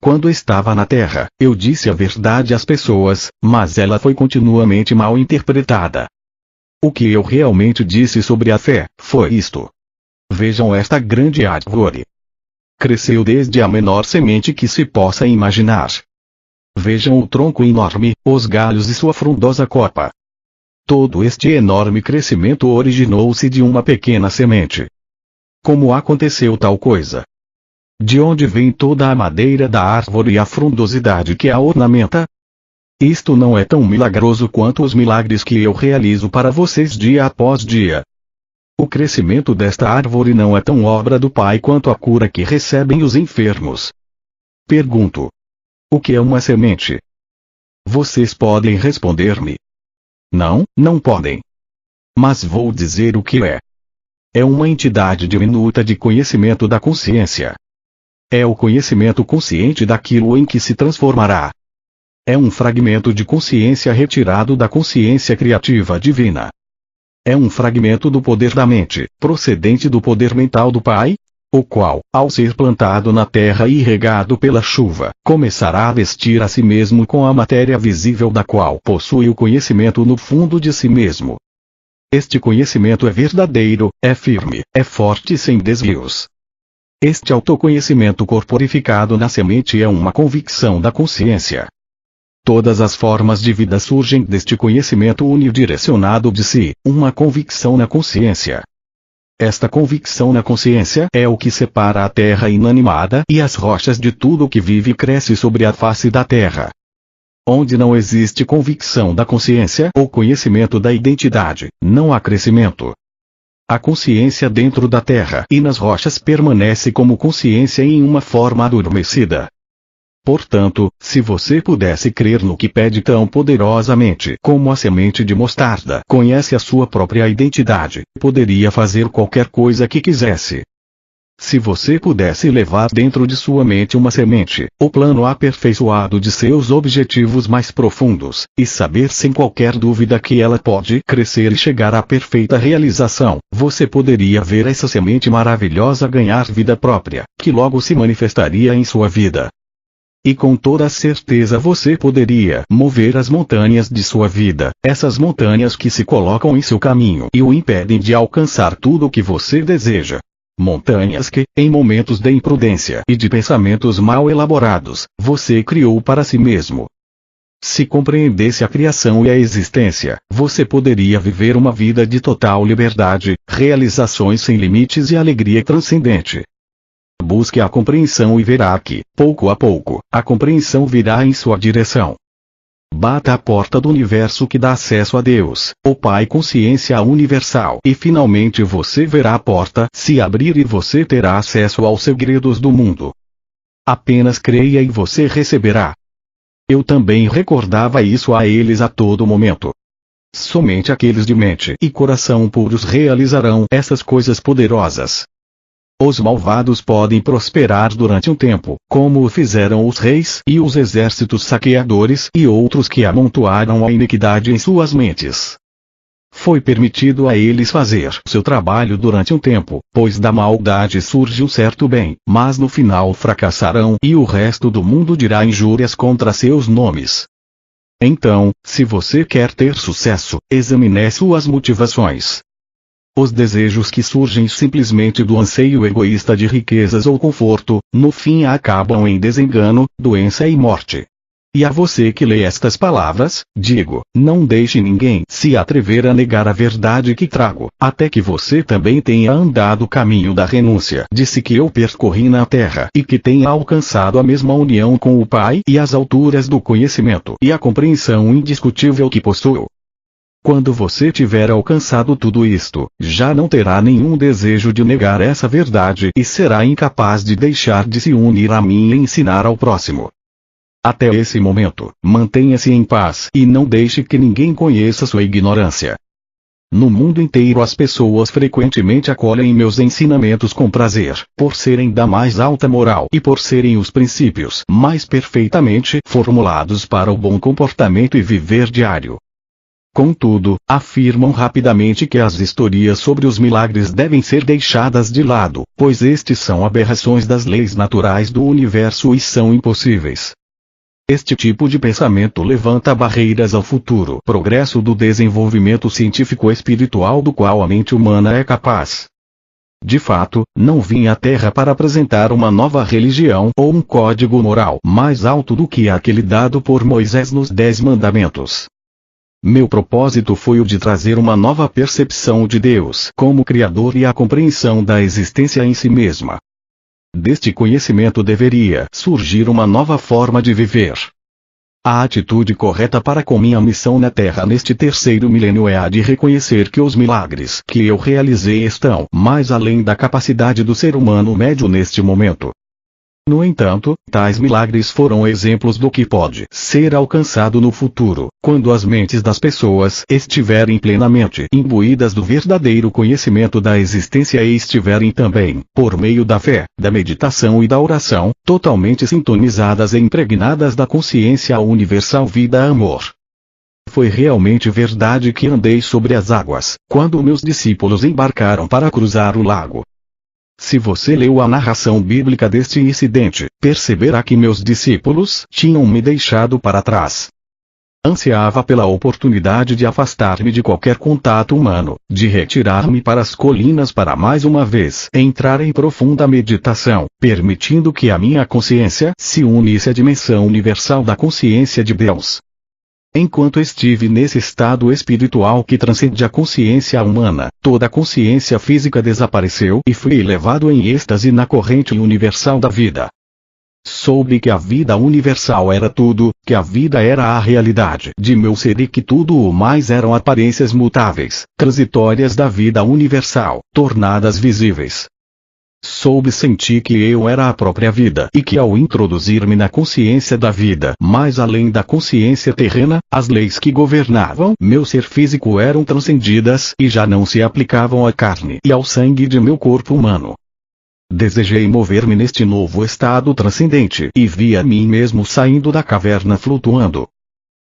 Quando estava na Terra, eu disse a verdade às pessoas, mas ela foi continuamente mal interpretada. O que eu realmente disse sobre a fé foi isto. Vejam esta grande árvore. Cresceu desde a menor semente que se possa imaginar. Vejam o tronco enorme, os galhos e sua frondosa copa. Todo este enorme crescimento originou-se de uma pequena semente. Como aconteceu tal coisa? De onde vem toda a madeira da árvore e a frondosidade que a ornamenta? Isto não é tão milagroso quanto os milagres que eu realizo para vocês dia após dia. O crescimento desta árvore não é tão obra do Pai quanto a cura que recebem os enfermos. Pergunto: o que é uma semente? Vocês podem responder-me. Não, não podem. Mas vou dizer o que é. É uma entidade diminuta de conhecimento da consciência. É o conhecimento consciente daquilo em que se transformará. É um fragmento de consciência retirado da consciência criativa divina. É um fragmento do poder da mente, procedente do poder mental do Pai, o qual, ao ser plantado na terra e regado pela chuva, começará a vestir a si mesmo com a matéria visível da qual possui o conhecimento no fundo de si mesmo. Este conhecimento é verdadeiro, é firme, é forte e sem desvios. Este autoconhecimento corporificado na semente é uma convicção da consciência. Todas as formas de vida surgem deste conhecimento unidirecionado de si, uma convicção na consciência. Esta convicção na consciência é o que separa a terra inanimada e as rochas de tudo o que vive e cresce sobre a face da terra. Onde não existe convicção da consciência ou conhecimento da identidade, não há crescimento. A consciência dentro da terra e nas rochas permanece como consciência em uma forma adormecida. Portanto, se você pudesse crer no que pede tão poderosamente como a semente de mostarda conhece a sua própria identidade, poderia fazer qualquer coisa que quisesse. Se você pudesse levar dentro de sua mente uma semente, o plano aperfeiçoado de seus objetivos mais profundos, e saber sem qualquer dúvida que ela pode crescer e chegar à perfeita realização, você poderia ver essa semente maravilhosa ganhar vida própria, que logo se manifestaria em sua vida. E com toda certeza você poderia mover as montanhas de sua vida, essas montanhas que se colocam em seu caminho e o impedem de alcançar tudo o que você deseja. Montanhas que, em momentos de imprudência e de pensamentos mal elaborados, você criou para si mesmo. Se compreendesse a criação e a existência, você poderia viver uma vida de total liberdade, realizações sem limites e alegria transcendente. Busque a compreensão e verá que, pouco a pouco, a compreensão virá em sua direção. Bata a porta do universo que dá acesso a Deus, o Pai Consciência Universal, e finalmente você verá a porta se abrir e você terá acesso aos segredos do mundo. Apenas creia e você receberá. Eu também recordava isso a eles a todo momento. Somente aqueles de mente e coração puros realizarão essas coisas poderosas. Os malvados podem prosperar durante um tempo, como o fizeram os reis e os exércitos saqueadores e outros que amontoaram a iniquidade em suas mentes. Foi permitido a eles fazer seu trabalho durante um tempo, pois da maldade surge um certo bem, mas no final fracassarão e o resto do mundo dirá injúrias contra seus nomes. Então, se você quer ter sucesso, examine suas motivações. Os desejos que surgem simplesmente do anseio egoísta de riquezas ou conforto, no fim acabam em desengano, doença e morte. E a você que lê estas palavras, digo, não deixe ninguém se atrever a negar a verdade que trago, até que você também tenha andado o caminho da renúncia. Disse que eu percorri na terra e que tenha alcançado a mesma união com o Pai e as alturas do conhecimento e a compreensão indiscutível que possuo. Quando você tiver alcançado tudo isto, já não terá nenhum desejo de negar essa verdade e será incapaz de deixar de se unir a mim e ensinar ao próximo. Até esse momento, mantenha-se em paz e não deixe que ninguém conheça sua ignorância. No mundo inteiro as pessoas frequentemente acolhem meus ensinamentos com prazer, por serem da mais alta moral e por serem os princípios mais perfeitamente formulados para o bom comportamento e viver diário. Contudo, afirmam rapidamente que as historias sobre os milagres devem ser deixadas de lado, pois estes são aberrações das leis naturais do universo e são impossíveis. Este tipo de pensamento levanta barreiras ao futuro progresso do desenvolvimento científico-espiritual do qual a mente humana é capaz. De fato, não vim à Terra para apresentar uma nova religião ou um código moral mais alto do que aquele dado por Moisés nos 10 Mandamentos. Meu propósito foi o de trazer uma nova percepção de Deus como Criador e a compreensão da existência em si mesma. Deste conhecimento deveria surgir uma nova forma de viver. A atitude correta para com minha missão na Terra neste terceiro milênio é a de reconhecer que os milagres que eu realizei estão mais além da capacidade do ser humano médio neste momento. No entanto, tais milagres foram exemplos do que pode ser alcançado no futuro, quando as mentes das pessoas estiverem plenamente imbuídas do verdadeiro conhecimento da existência e estiverem também, por meio da fé, da meditação e da oração, totalmente sintonizadas e impregnadas da consciência universal vida-amor. Foi realmente verdade que andei sobre as águas, quando meus discípulos embarcaram para cruzar o lago. Se você leu a narração bíblica deste incidente, perceberá que meus discípulos tinham me deixado para trás. Ansiava pela oportunidade de afastar-me de qualquer contato humano, de retirar-me para as colinas para mais uma vez entrar em profunda meditação, permitindo que a minha consciência se unisse à dimensão universal da consciência de Deus. Enquanto estive nesse estado espiritual que transcende a consciência humana, toda a consciência física desapareceu e fui levado em êxtase na corrente universal da vida. Soube que a vida universal era tudo, que a vida era a realidade de meu ser e que tudo o mais eram aparências mutáveis, transitórias da vida universal, tornadas visíveis. Soube sentir que eu era a própria vida e que ao introduzir-me na consciência da vida, mais além da consciência terrena, as leis que governavam meu ser físico eram transcendidas e já não se aplicavam à carne e ao sangue de meu corpo humano. Desejei mover-me neste novo estado transcendente e vi a mim mesmo saindo da caverna flutuando.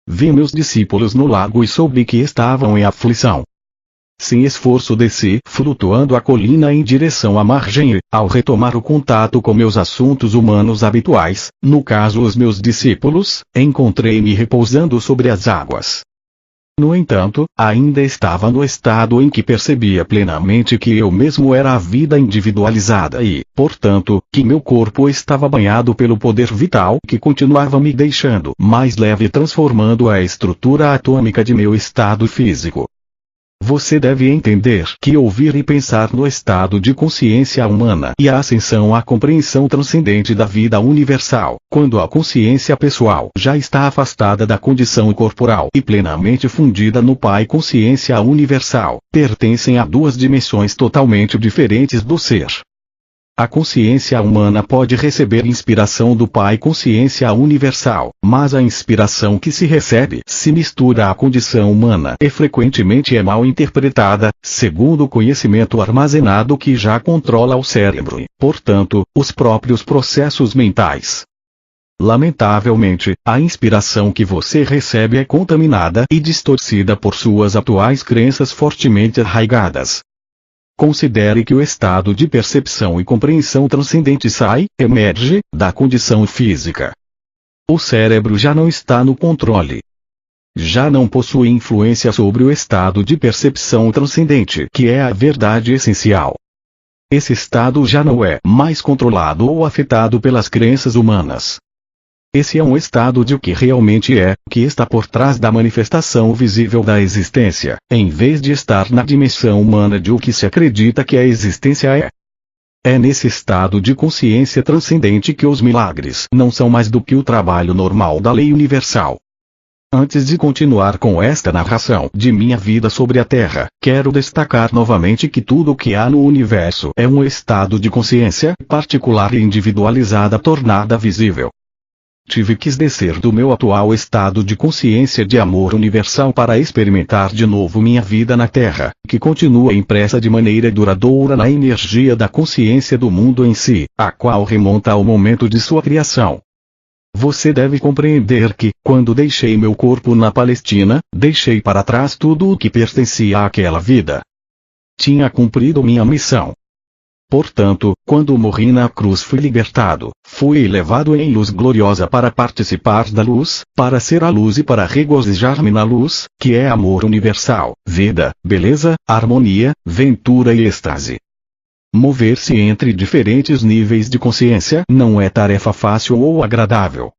Vi meus discípulos no lago e soube que estavam em aflição. Sem esforço desci, flutuando a colina em direção à margem e, ao retomar o contato com meus assuntos humanos habituais, no caso os meus discípulos, encontrei-me repousando sobre as águas. No entanto, ainda estava no estado em que percebia plenamente que eu mesmo era a vida individualizada e, portanto, que meu corpo estava banhado pelo poder vital que continuava me deixando mais leve e transformando a estrutura atômica de meu estado físico. Você deve entender que ouvir e pensar no estado de consciência humana e a ascensão à compreensão transcendente da vida universal, quando a consciência pessoal já está afastada da condição corporal e plenamente fundida no Pai consciência universal, pertencem a duas dimensões totalmente diferentes do ser. A consciência humana pode receber inspiração do Pai consciência universal, mas a inspiração que se recebe se mistura à condição humana e frequentemente é mal interpretada, segundo o conhecimento armazenado que já controla o cérebro e, portanto, os próprios processos mentais. Lamentavelmente, a inspiração que você recebe é contaminada e distorcida por suas atuais crenças fortemente arraigadas. Considere que o estado de percepção e compreensão transcendente emerge, da condição física. O cérebro já não está no controle. Já não possui influência sobre o estado de percepção transcendente, que é a verdade essencial. Esse estado já não é mais controlado ou afetado pelas crenças humanas. Esse é um estado de o que realmente é, que está por trás da manifestação visível da existência, em vez de estar na dimensão humana de o que se acredita que a existência é. É nesse estado de consciência transcendente que os milagres não são mais do que o trabalho normal da lei universal. Antes de continuar com esta narração de minha vida sobre a Terra, quero destacar novamente que tudo o que há no universo é um estado de consciência particular e individualizada tornada visível. tive que descer do meu atual estado de consciência de amor universal para experimentar de novo minha vida na Terra, que continua impressa de maneira duradoura na energia da consciência do mundo em si, a qual remonta ao momento de sua criação. Você deve compreender que, quando deixei meu corpo na Palestina, deixei para trás tudo o que pertencia àquela vida. Tinha cumprido minha missão. Portanto, quando morri na cruz fui libertado, fui levado em luz gloriosa para participar da luz, para ser a luz e para regozijar-me na luz, que é amor universal, vida, beleza, harmonia, ventura e êxtase. Mover-se entre diferentes níveis de consciência não é tarefa fácil ou agradável.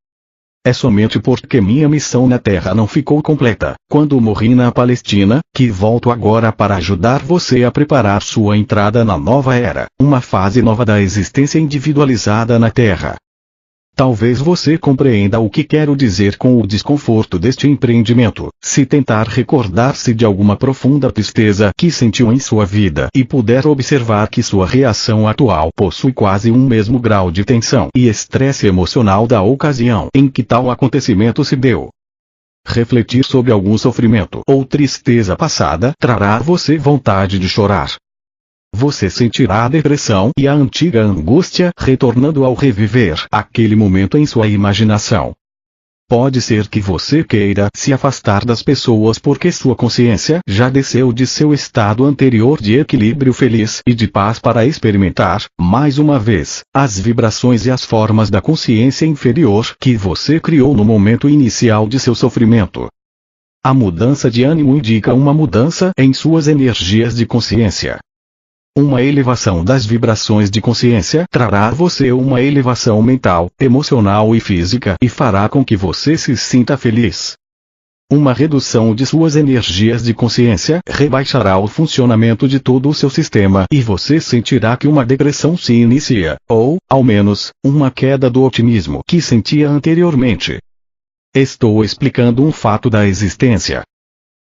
É somente porque minha missão na Terra não ficou completa, quando morri na Palestina, que volto agora para ajudar você a preparar sua entrada na nova era, uma fase nova da existência individualizada na Terra. Talvez você compreenda o que quero dizer com o desconforto deste empreendimento, se tentar recordar-se de alguma profunda tristeza que sentiu em sua vida e puder observar que sua reação atual possui quase um mesmo grau de tensão e estresse emocional da ocasião em que tal acontecimento se deu. Refletir sobre algum sofrimento ou tristeza passada trará a você vontade de chorar. Você sentirá a depressão e a antiga angústia retornando ao reviver aquele momento em sua imaginação. Pode ser que você queira se afastar das pessoas porque sua consciência já desceu de seu estado anterior de equilíbrio feliz e de paz para experimentar, mais uma vez, as vibrações e as formas da consciência inferior que você criou no momento inicial de seu sofrimento. A mudança de ânimo indica uma mudança em suas energias de consciência. Uma elevação das vibrações de consciência trará a você uma elevação mental, emocional e física e fará com que você se sinta feliz. Uma redução de suas energias de consciência rebaixará o funcionamento de todo o seu sistema e você sentirá que uma depressão se inicia, ou, ao menos, uma queda do otimismo que sentia anteriormente. Estou explicando um fato da existência.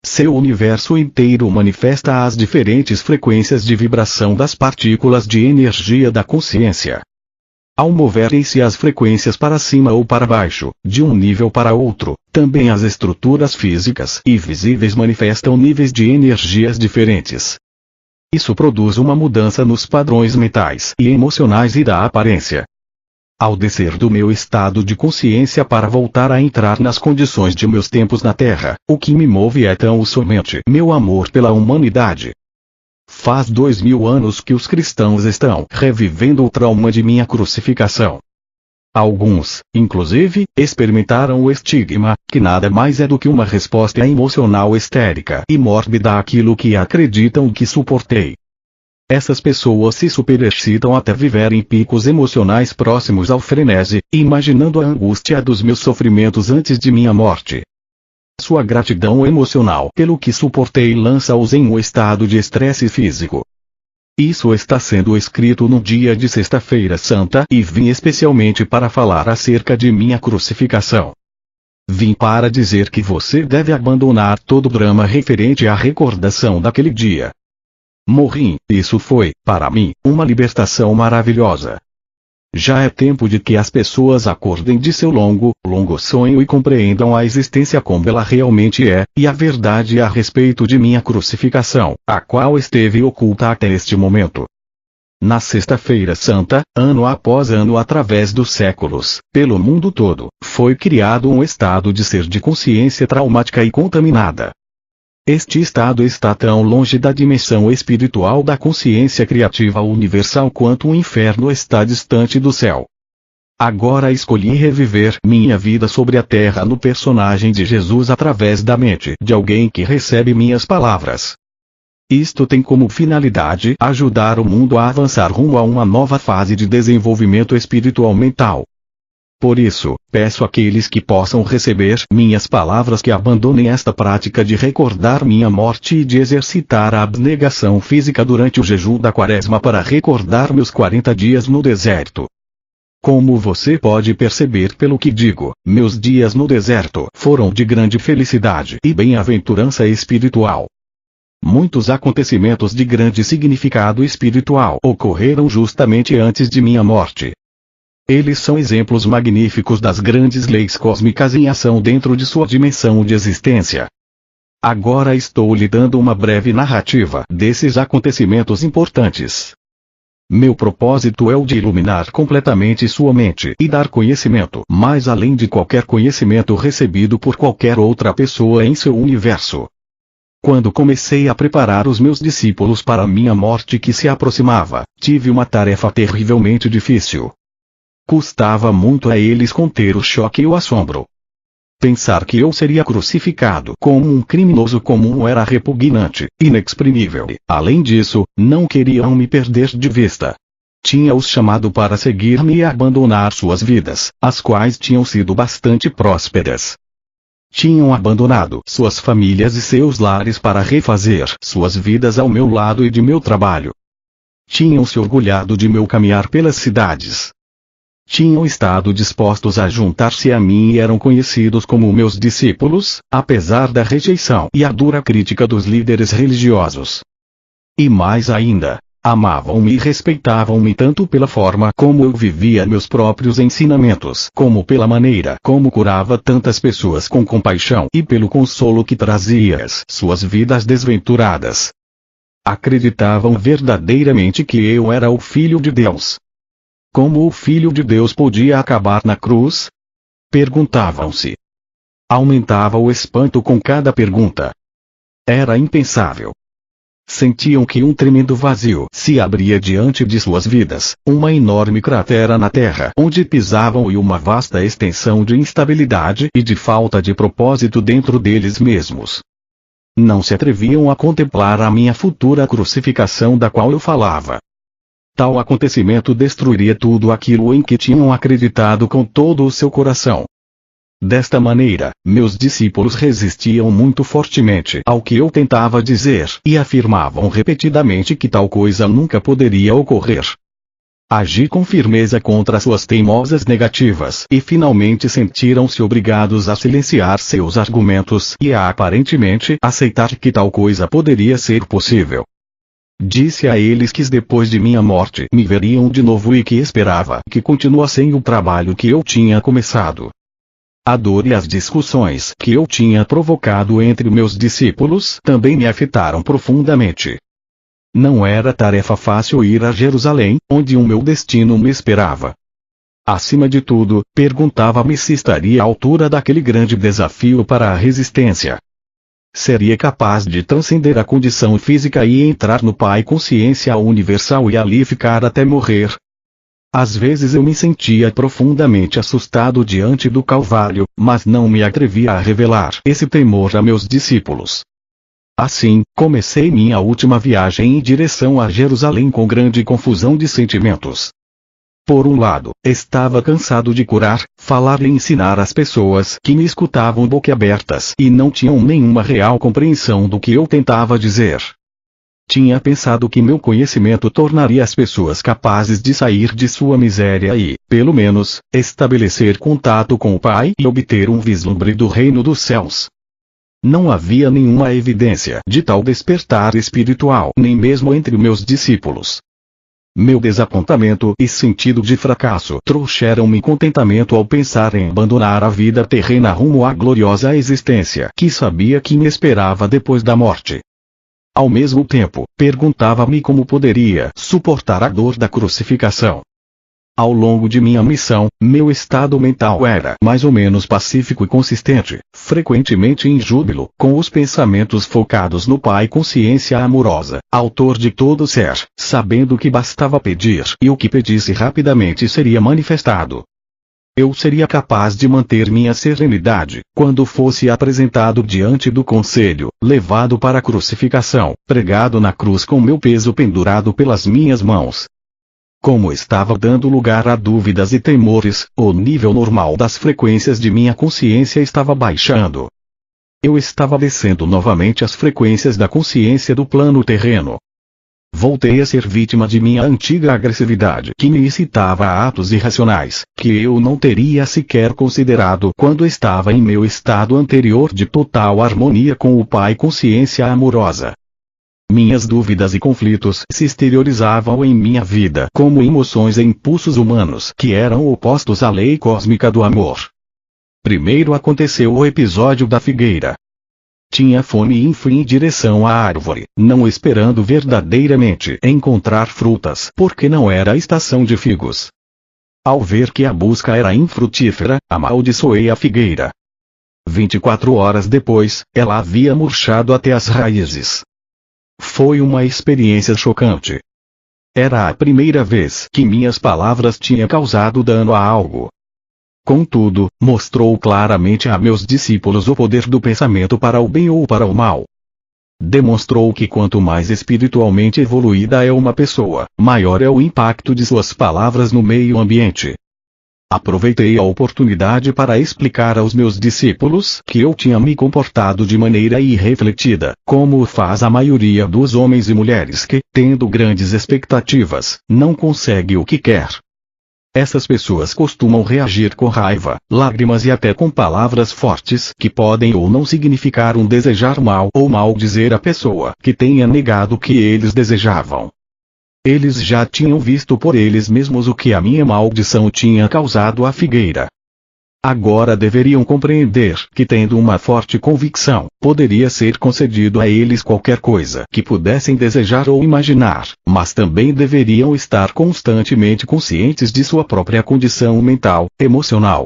Seu universo inteiro manifesta as diferentes frequências de vibração das partículas de energia da consciência. Ao moverem-se as frequências para cima ou para baixo, de um nível para outro, também as estruturas físicas e visíveis manifestam níveis de energias diferentes. Isso produz uma mudança nos padrões mentais e emocionais e da aparência. Ao descer do meu estado de consciência para voltar a entrar nas condições de meus tempos na Terra, o que me move é tão somente meu amor pela humanidade. Faz 2000 anos que os cristãos estão revivendo o trauma de minha crucificação. Alguns, inclusive, experimentaram o estigma, que nada mais é do que uma resposta emocional histérica e mórbida àquilo que acreditam que suportei. Essas pessoas se superexcitam até viverem picos emocionais próximos ao frenesi, imaginando a angústia dos meus sofrimentos antes de minha morte. Sua gratidão emocional pelo que suportei lança-os em um estado de estresse físico. Isso está sendo escrito no dia de Sexta-feira Santa e vim especialmente para falar acerca de minha crucificação. Vim para dizer que você deve abandonar todo drama referente à recordação daquele dia. Morri, isso foi, para mim, uma libertação maravilhosa. Já é tempo de que as pessoas acordem de seu longo sonho e compreendam a existência como ela realmente é, e a verdade a respeito de minha crucificação, a qual esteve oculta até este momento. Na Sexta-feira Santa, ano após ano através dos séculos, pelo mundo todo, foi criado um estado de ser de consciência traumática e contaminada. Este estado está tão longe da dimensão espiritual da consciência criativa universal quanto o inferno está distante do céu. Agora escolhi reviver minha vida sobre a terra no personagem de Jesus através da mente de alguém que recebe minhas palavras. Isto tem como finalidade ajudar o mundo a avançar rumo a uma nova fase de desenvolvimento espiritual mental. Por isso, peço àqueles que possam receber minhas palavras que abandonem esta prática de recordar minha morte e de exercitar a abnegação física durante o jejum da Quaresma para recordar meus 40 dias no deserto. Como você pode perceber pelo que digo, meus dias no deserto foram de grande felicidade e bem-aventurança espiritual. Muitos acontecimentos de grande significado espiritual ocorreram justamente antes de minha morte. Eles são exemplos magníficos das grandes leis cósmicas em ação dentro de sua dimensão de existência. Agora estou lhe dando uma breve narrativa desses acontecimentos importantes. Meu propósito é o de iluminar completamente sua mente e dar conhecimento mais além de qualquer conhecimento recebido por qualquer outra pessoa em seu universo. Quando comecei a preparar os meus discípulos para a minha morte que se aproximava, tive uma tarefa terrivelmente difícil. Custava muito a eles conter o choque e o assombro. Pensar que eu seria crucificado como um criminoso comum era repugnante, inexprimível. Além disso, não queriam me perder de vista. Tinha-os chamado para seguir-me e abandonar suas vidas, as quais tinham sido bastante prósperas. Tinham abandonado suas famílias e seus lares para refazer suas vidas ao meu lado e de meu trabalho. Tinham se orgulhado de meu caminhar pelas cidades. Tinham estado dispostos a juntar-se a mim e eram conhecidos como meus discípulos, apesar da rejeição e a dura crítica dos líderes religiosos. E mais ainda, amavam-me e respeitavam-me tanto pela forma como eu vivia meus próprios ensinamentos, como pela maneira como curava tantas pessoas com compaixão e pelo consolo que trazia às suas vidas desventuradas. Acreditavam verdadeiramente que eu era o Filho de Deus. Como o Filho de Deus podia acabar na cruz? Perguntavam-se. Aumentava o espanto com cada pergunta. Era impensável. Sentiam que um tremendo vazio se abria diante de suas vidas, uma enorme cratera na terra onde pisavam e uma vasta extensão de instabilidade e de falta de propósito dentro deles mesmos. Não se atreviam a contemplar a minha futura crucificação da qual eu falava. Tal acontecimento destruiria tudo aquilo em que tinham acreditado com todo o seu coração. Desta maneira, meus discípulos resistiam muito fortemente ao que eu tentava dizer e afirmavam repetidamente que tal coisa nunca poderia ocorrer. Agi com firmeza contra suas teimosas negativas e finalmente sentiram-se obrigados a silenciar seus argumentos e a aparentemente aceitar que tal coisa poderia ser possível. Disse a eles que depois de minha morte me veriam de novo e que esperava que continuassem o trabalho que eu tinha começado. A dor e as discussões que eu tinha provocado entre meus discípulos também me afetaram profundamente. Não era tarefa fácil ir a Jerusalém, onde o meu destino me esperava. Acima de tudo, perguntava-me se estaria à altura daquele grande desafio para a resistência. Seria capaz de transcender a condição física e entrar no Pai Consciência Universal e ali ficar até morrer? Às vezes eu me sentia profundamente assustado diante do Calvário, mas não me atrevia a revelar esse temor a meus discípulos. Assim, comecei minha última viagem em direção a Jerusalém com grande confusão de sentimentos. Por um lado, estava cansado de curar, falar e ensinar as pessoas que me escutavam boquiabertas e não tinham nenhuma real compreensão do que eu tentava dizer. Tinha pensado que meu conhecimento tornaria as pessoas capazes de sair de sua miséria e, pelo menos, estabelecer contato com o Pai e obter um vislumbre do reino dos céus. Não havia nenhuma evidência de tal despertar espiritual, nem mesmo entre meus discípulos. Meu desapontamento e sentido de fracasso trouxeram-me contentamento ao pensar em abandonar a vida terrena rumo à gloriosa existência que sabia que me esperava depois da morte. Ao mesmo tempo, perguntava-me como poderia suportar a dor da crucificação. Ao longo de minha missão, meu estado mental era mais ou menos pacífico e consistente, frequentemente em júbilo, com os pensamentos focados no Pai Consciência Amorosa, autor de todo ser, sabendo que bastava pedir e o que pedisse rapidamente seria manifestado. Eu seria capaz de manter minha serenidade, quando fosse apresentado diante do conselho, levado para a crucificação, pregado na cruz com meu peso pendurado pelas minhas mãos. Como estava dando lugar a dúvidas e temores, o nível normal das frequências de minha consciência estava baixando. Eu estava descendo novamente as frequências da consciência do plano terreno. Voltei a ser vítima de minha antiga agressividade que me incitava a atos irracionais, que eu não teria sequer considerado quando estava em meu estado anterior de total harmonia com o Pai Consciência Amorosa. Minhas dúvidas e conflitos se exteriorizavam em minha vida como emoções e impulsos humanos que eram opostos à lei cósmica do amor. Primeiro aconteceu o episódio da figueira. Tinha fome e fui em direção à árvore, não esperando verdadeiramente encontrar frutas, porque não era a estação de figos. Ao ver que a busca era infrutífera, amaldiçoei a figueira. 24 horas depois, ela havia murchado até as raízes. Foi uma experiência chocante. Era a primeira vez que minhas palavras tinham causado dano a algo. Contudo, mostrou claramente a meus discípulos o poder do pensamento para o bem ou para o mal. Demonstrou que quanto mais espiritualmente evoluída é uma pessoa, maior é o impacto de suas palavras no meio ambiente. Aproveitei a oportunidade para explicar aos meus discípulos que eu tinha me comportado de maneira irrefletida, como faz a maioria dos homens e mulheres que, tendo grandes expectativas, não consegue o que quer. Essas pessoas costumam reagir com raiva, lágrimas e até com palavras fortes que podem ou não significar um desejar mal ou maldizer a pessoa que tenha negado o que eles desejavam. Eles já tinham visto por eles mesmos o que a minha maldição tinha causado à figueira. Agora deveriam compreender que, tendo uma forte convicção, poderia ser concedido a eles qualquer coisa que pudessem desejar ou imaginar, mas também deveriam estar constantemente conscientes de sua própria condição mental, emocional.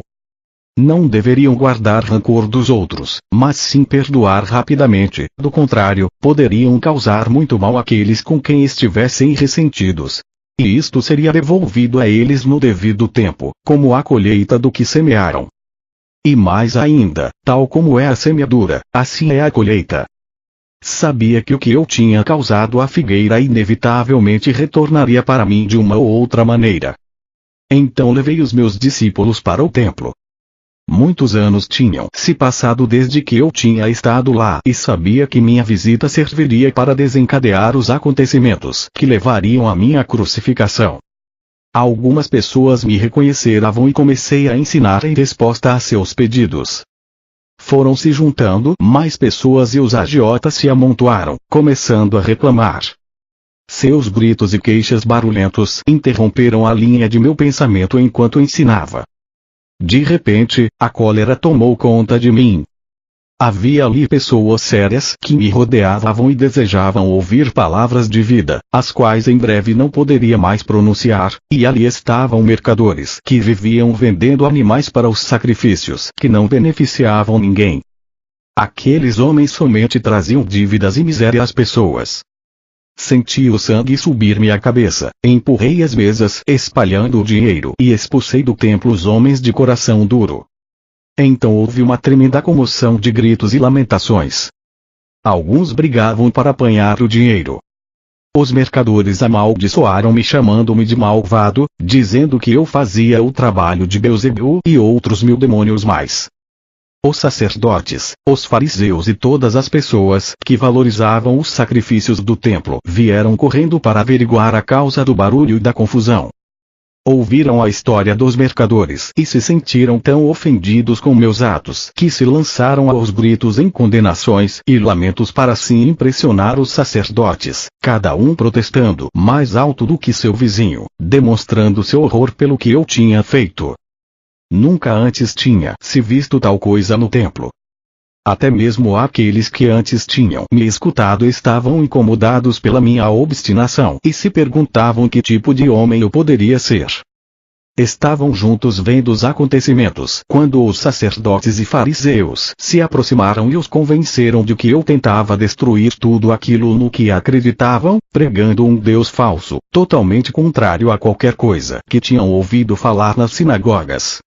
Não deveriam guardar rancor dos outros, mas sim perdoar rapidamente, do contrário, poderiam causar muito mal àqueles com quem estivessem ressentidos. E isto seria devolvido a eles no devido tempo, como a colheita do que semearam. E mais ainda, tal como é a semeadura, assim é a colheita. Sabia que o que eu tinha causado à figueira inevitavelmente retornaria para mim de uma ou outra maneira. Então levei os meus discípulos para o templo. Muitos anos tinham se passado desde que eu tinha estado lá e sabia que minha visita serviria para desencadear os acontecimentos que levariam à minha crucificação. Algumas pessoas me reconheceram e comecei a ensinar em resposta a seus pedidos. Foram se juntando mais pessoas e os agiotas se amontoaram, começando a reclamar. Seus gritos e queixas barulhentos interromperam a linha de meu pensamento enquanto ensinava. De repente, a cólera tomou conta de mim. Havia ali pessoas sérias que me rodeavam e desejavam ouvir palavras de vida, as quais em breve não poderia mais pronunciar, e ali estavam mercadores que viviam vendendo animais para os sacrifícios que não beneficiavam ninguém. Aqueles homens somente traziam dívidas e miséria às pessoas. Senti o sangue subir-me à cabeça, empurrei as mesas espalhando o dinheiro e expulsei do templo os homens de coração duro. Então houve uma tremenda comoção de gritos e lamentações. Alguns brigavam para apanhar o dinheiro. Os mercadores amaldiçoaram-me chamando-me de malvado, dizendo que eu fazia o trabalho de Beelzebul e outros 1000 demônios mais. Os sacerdotes, os fariseus e todas as pessoas que valorizavam os sacrifícios do templo vieram correndo para averiguar a causa do barulho e da confusão. Ouviram a história dos mercadores e se sentiram tão ofendidos com meus atos que se lançaram aos gritos em condenações e lamentos para assim impressionar os sacerdotes, cada um protestando mais alto do que seu vizinho, demonstrando seu horror pelo que eu tinha feito. Nunca antes tinha se visto tal coisa no templo. Até mesmo aqueles que antes tinham me escutado estavam incomodados pela minha obstinação e se perguntavam que tipo de homem eu poderia ser. Estavam juntos vendo os acontecimentos quando os sacerdotes e fariseus se aproximaram e os convenceram de que eu tentava destruir tudo aquilo no que acreditavam, pregando um Deus falso, totalmente contrário a qualquer coisa que tinham ouvido falar nas sinagogas.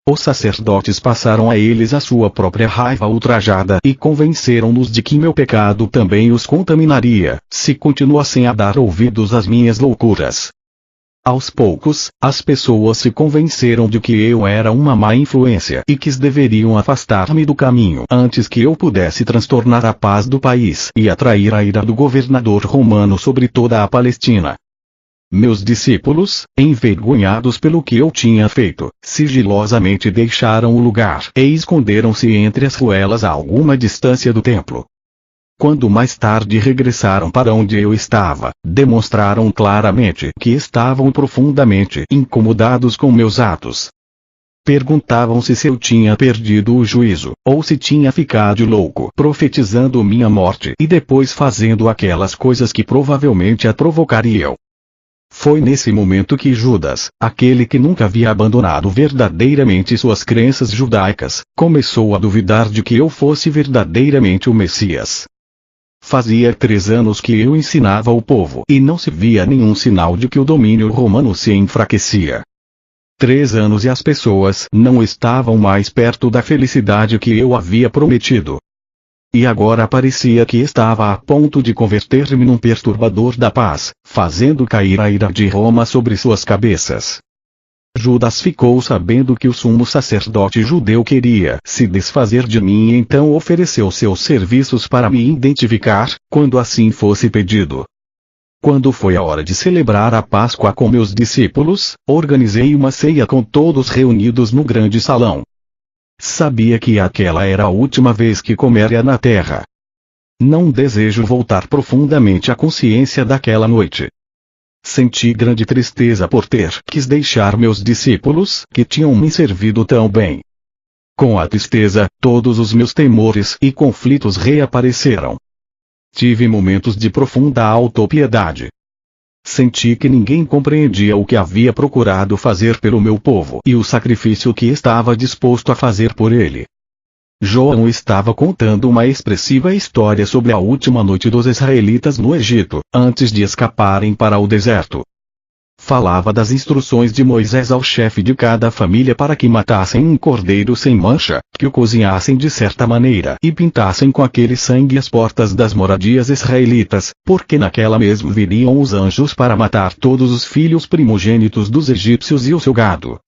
Os sacerdotes passaram a eles a sua própria raiva ultrajada e convenceram-nos de que meu pecado também os contaminaria, se continuassem a dar ouvidos às minhas loucuras. Aos poucos, as pessoas se convenceram de que eu era uma má influência e que deveriam afastar-me do caminho antes que eu pudesse transtornar a paz do país e atrair a ira do governador romano sobre toda a Palestina. Meus discípulos, envergonhados pelo que eu tinha feito, sigilosamente deixaram o lugar e esconderam-se entre as ruelas a alguma distância do templo. Quando mais tarde regressaram para onde eu estava, demonstraram claramente que estavam profundamente incomodados com meus atos. Perguntavam-se se eu tinha perdido o juízo, ou se tinha ficado louco profetizando minha morte e depois fazendo aquelas coisas que provavelmente a provocariam. Foi nesse momento que Judas, aquele que nunca havia abandonado verdadeiramente suas crenças judaicas, começou a duvidar de que eu fosse verdadeiramente o Messias. Fazia 3 anos que eu ensinava o povo e não se via nenhum sinal de que o domínio romano se enfraquecia. 3 anos e as pessoas não estavam mais perto da felicidade que eu havia prometido. E agora parecia que estava a ponto de converter-me num perturbador da paz, fazendo cair a ira de Roma sobre suas cabeças. Judas ficou sabendo que o sumo sacerdote judeu queria se desfazer de mim e então ofereceu seus serviços para me identificar, quando assim fosse pedido. Quando foi a hora de celebrar a Páscoa com meus discípulos, organizei uma ceia com todos reunidos no grande salão. Sabia que aquela era a última vez que comeria na terra. Não desejo voltar profundamente à consciência daquela noite. Senti grande tristeza por ter que deixar meus discípulos, que tinham me servido tão bem. Com a tristeza, todos os meus temores e conflitos reapareceram. Tive momentos de profunda autopiedade. Senti que ninguém compreendia o que havia procurado fazer pelo meu povo e o sacrifício que estava disposto a fazer por ele. João estava contando uma expressiva história sobre a última noite dos israelitas no Egito, antes de escaparem para o deserto. Falava das instruções de Moisés ao chefe de cada família para que matassem um cordeiro sem mancha, que o cozinhassem de certa maneira e pintassem com aquele sangue as portas das moradias israelitas, porque naquela mesmo viriam os anjos para matar todos os filhos primogênitos dos egípcios e o seu gado.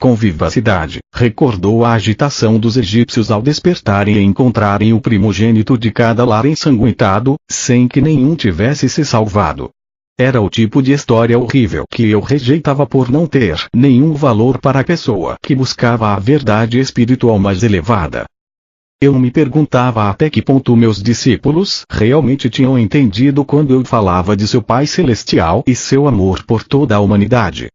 Com vivacidade, recordou a agitação dos egípcios ao despertarem e encontrarem o primogênito de cada lar ensanguentado, sem que nenhum tivesse se salvado. Era o tipo de história horrível que eu rejeitava por não ter nenhum valor para a pessoa que buscava a verdade espiritual mais elevada. Eu me perguntava até que ponto meus discípulos realmente tinham entendido quando eu falava de seu Pai Celestial e seu amor por toda a humanidade.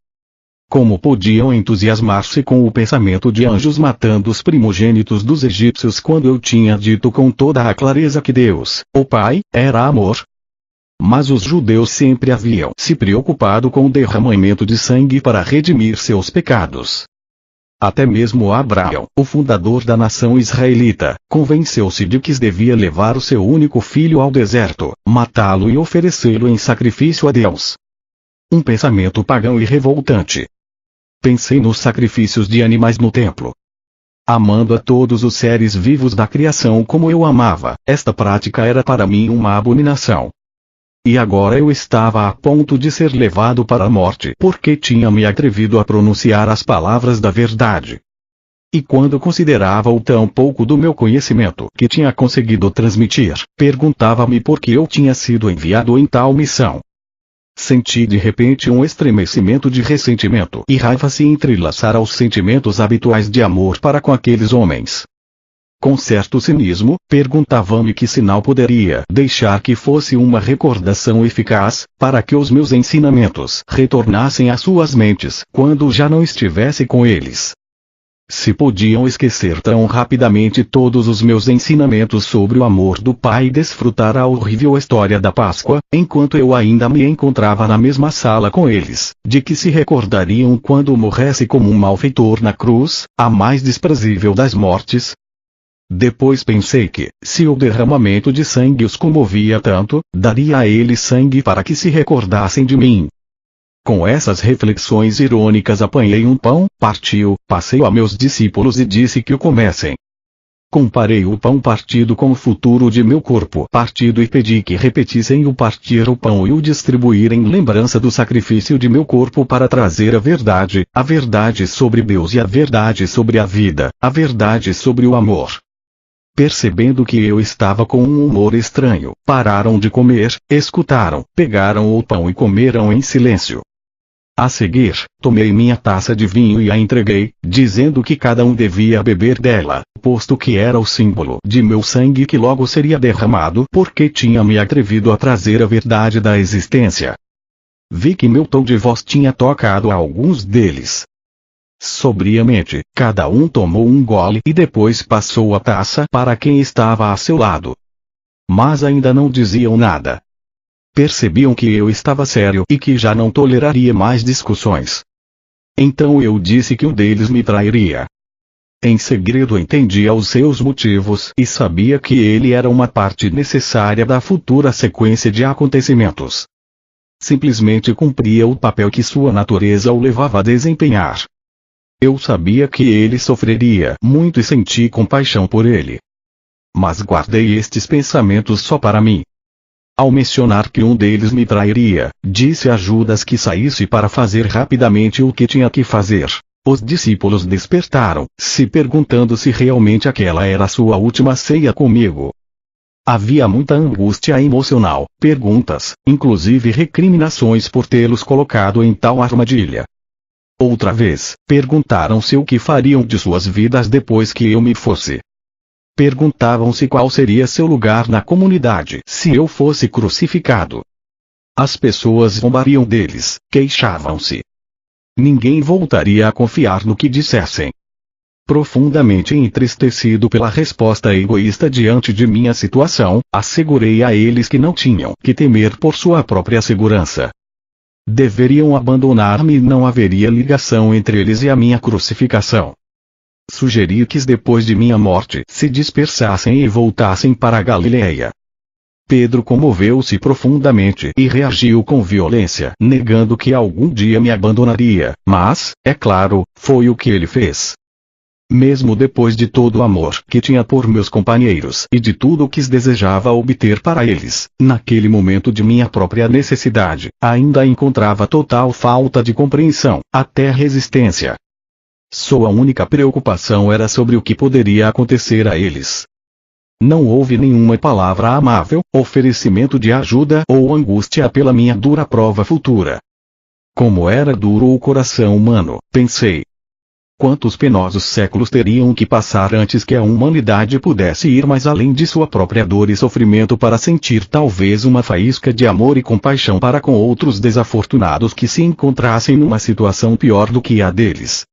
Como podiam entusiasmar-se com o pensamento de anjos matando os primogênitos dos egípcios quando eu tinha dito com toda a clareza que Deus, o Pai, era amor? Mas os judeus sempre haviam se preocupado com o derramamento de sangue para redimir seus pecados. Até mesmo Abraão, o fundador da nação israelita, convenceu-se de que devia levar o seu único filho ao deserto, matá-lo e oferecê-lo em sacrifício a Deus. Um pensamento pagão e revoltante. Pensei nos sacrifícios de animais no templo. Amando a todos os seres vivos da criação como eu amava, esta prática era para mim uma abominação. E agora eu estava a ponto de ser levado para a morte porque tinha me atrevido a pronunciar as palavras da verdade. E quando considerava o tão pouco do meu conhecimento que tinha conseguido transmitir, perguntava-me por que eu tinha sido enviado em tal missão. Senti de repente um estremecimento de ressentimento e raiva se entrelaçar aos sentimentos habituais de amor para com aqueles homens. Com certo cinismo, perguntava-me que sinal poderia deixar que fosse uma recordação eficaz, para que os meus ensinamentos retornassem às suas mentes quando já não estivesse com eles. Se podiam esquecer tão rapidamente todos os meus ensinamentos sobre o amor do Pai e desfrutar a horrível história da Páscoa, enquanto eu ainda me encontrava na mesma sala com eles, de que se recordariam quando morresse como um malfeitor na cruz, a mais desprezível das mortes? Depois pensei que, se o derramamento de sangue os comovia tanto, daria a eles sangue para que se recordassem de mim. Com essas reflexões irônicas apanhei um pão, parti-o, passei-o a meus discípulos e disse que o comessem. Comparei o pão partido com o futuro de meu corpo partido e pedi que repetissem o partir o pão e o distribuir em lembrança do sacrifício de meu corpo para trazer a verdade sobre Deus e a verdade sobre a vida, a verdade sobre o amor. Percebendo que eu estava com um humor estranho, pararam de comer, escutaram, pegaram o pão e comeram em silêncio. A seguir, tomei minha taça de vinho e a entreguei, dizendo que cada um devia beber dela, posto que era o símbolo de meu sangue que logo seria derramado porque tinha me atrevido a trazer a verdade da existência. Vi que meu tom de voz tinha tocado a alguns deles. Sobriamente, cada um tomou um gole e depois passou a taça para quem estava a seu lado. Mas ainda não diziam nada. Percebiam que eu estava sério e que já não toleraria mais discussões. Então eu disse que um deles me trairia. Em segredo entendia os seus motivos e sabia que ele era uma parte necessária da futura sequência de acontecimentos. Simplesmente cumpria o papel que sua natureza o levava a desempenhar. Eu sabia que ele sofreria muito e senti compaixão por ele. Mas guardei estes pensamentos só para mim. Ao mencionar que um deles me trairia, disse a Judas que saísse para fazer rapidamente o que tinha que fazer. Os discípulos despertaram, se perguntando se realmente aquela era sua última ceia comigo. Havia muita angústia emocional, perguntas, inclusive recriminações por tê-los colocado em tal armadilha. Outra vez, perguntaram-se o que fariam de suas vidas depois que eu me fosse. Perguntavam-se qual seria seu lugar na comunidade se eu fosse crucificado. As pessoas zombariam deles, queixavam-se. Ninguém voltaria a confiar no que dissessem. Profundamente entristecido pela resposta egoísta diante de minha situação, assegurei a eles que não tinham que temer por sua própria segurança. Deveriam abandonar-me e não haveria ligação entre eles e a minha crucificação. Sugeri que depois de minha morte se dispersassem e voltassem para a Galileia. Pedro comoveu-se profundamente e reagiu com violência, negando que algum dia me abandonaria, mas, é claro, foi o que ele fez. Mesmo depois de todo o amor que tinha por meus companheiros e de tudo o que desejava obter para eles, naquele momento de minha própria necessidade, ainda encontrava total falta de compreensão, até resistência. Sua única preocupação era sobre o que poderia acontecer a eles. Não houve nenhuma palavra amável, oferecimento de ajuda ou angústia pela minha dura prova futura. Como era duro o coração humano, pensei. Quantos penosos séculos teriam que passar antes que a humanidade pudesse ir mais além de sua própria dor e sofrimento para sentir talvez uma faísca de amor e compaixão para com outros desafortunados que se encontrassem numa situação pior do que a deles.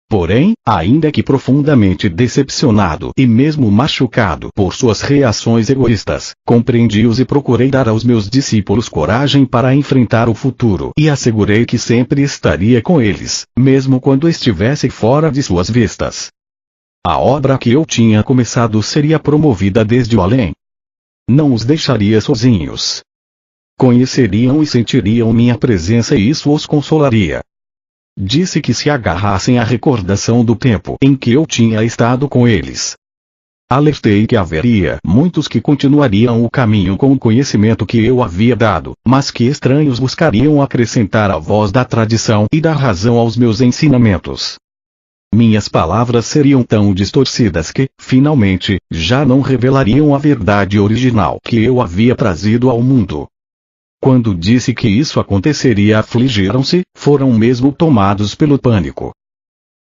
Porém, ainda que profundamente decepcionado e mesmo machucado por suas reações egoístas, compreendi-os e procurei dar aos meus discípulos coragem para enfrentar o futuro e assegurei que sempre estaria com eles, mesmo quando estivesse fora de suas vistas. A obra que eu tinha começado seria promovida desde o além. Não os deixaria sozinhos. Conheceriam e sentiriam minha presença e isso os consolaria. Disse que se agarrassem à recordação do tempo em que eu tinha estado com eles. Alertei que haveria muitos que continuariam o caminho com o conhecimento que eu havia dado, mas que estranhos buscariam acrescentar a voz da tradição e da razão aos meus ensinamentos. Minhas palavras seriam tão distorcidas que, finalmente, já não revelariam a verdade original que eu havia trazido ao mundo. Quando disse que isso aconteceria, afligiram-se, foram mesmo tomados pelo pânico.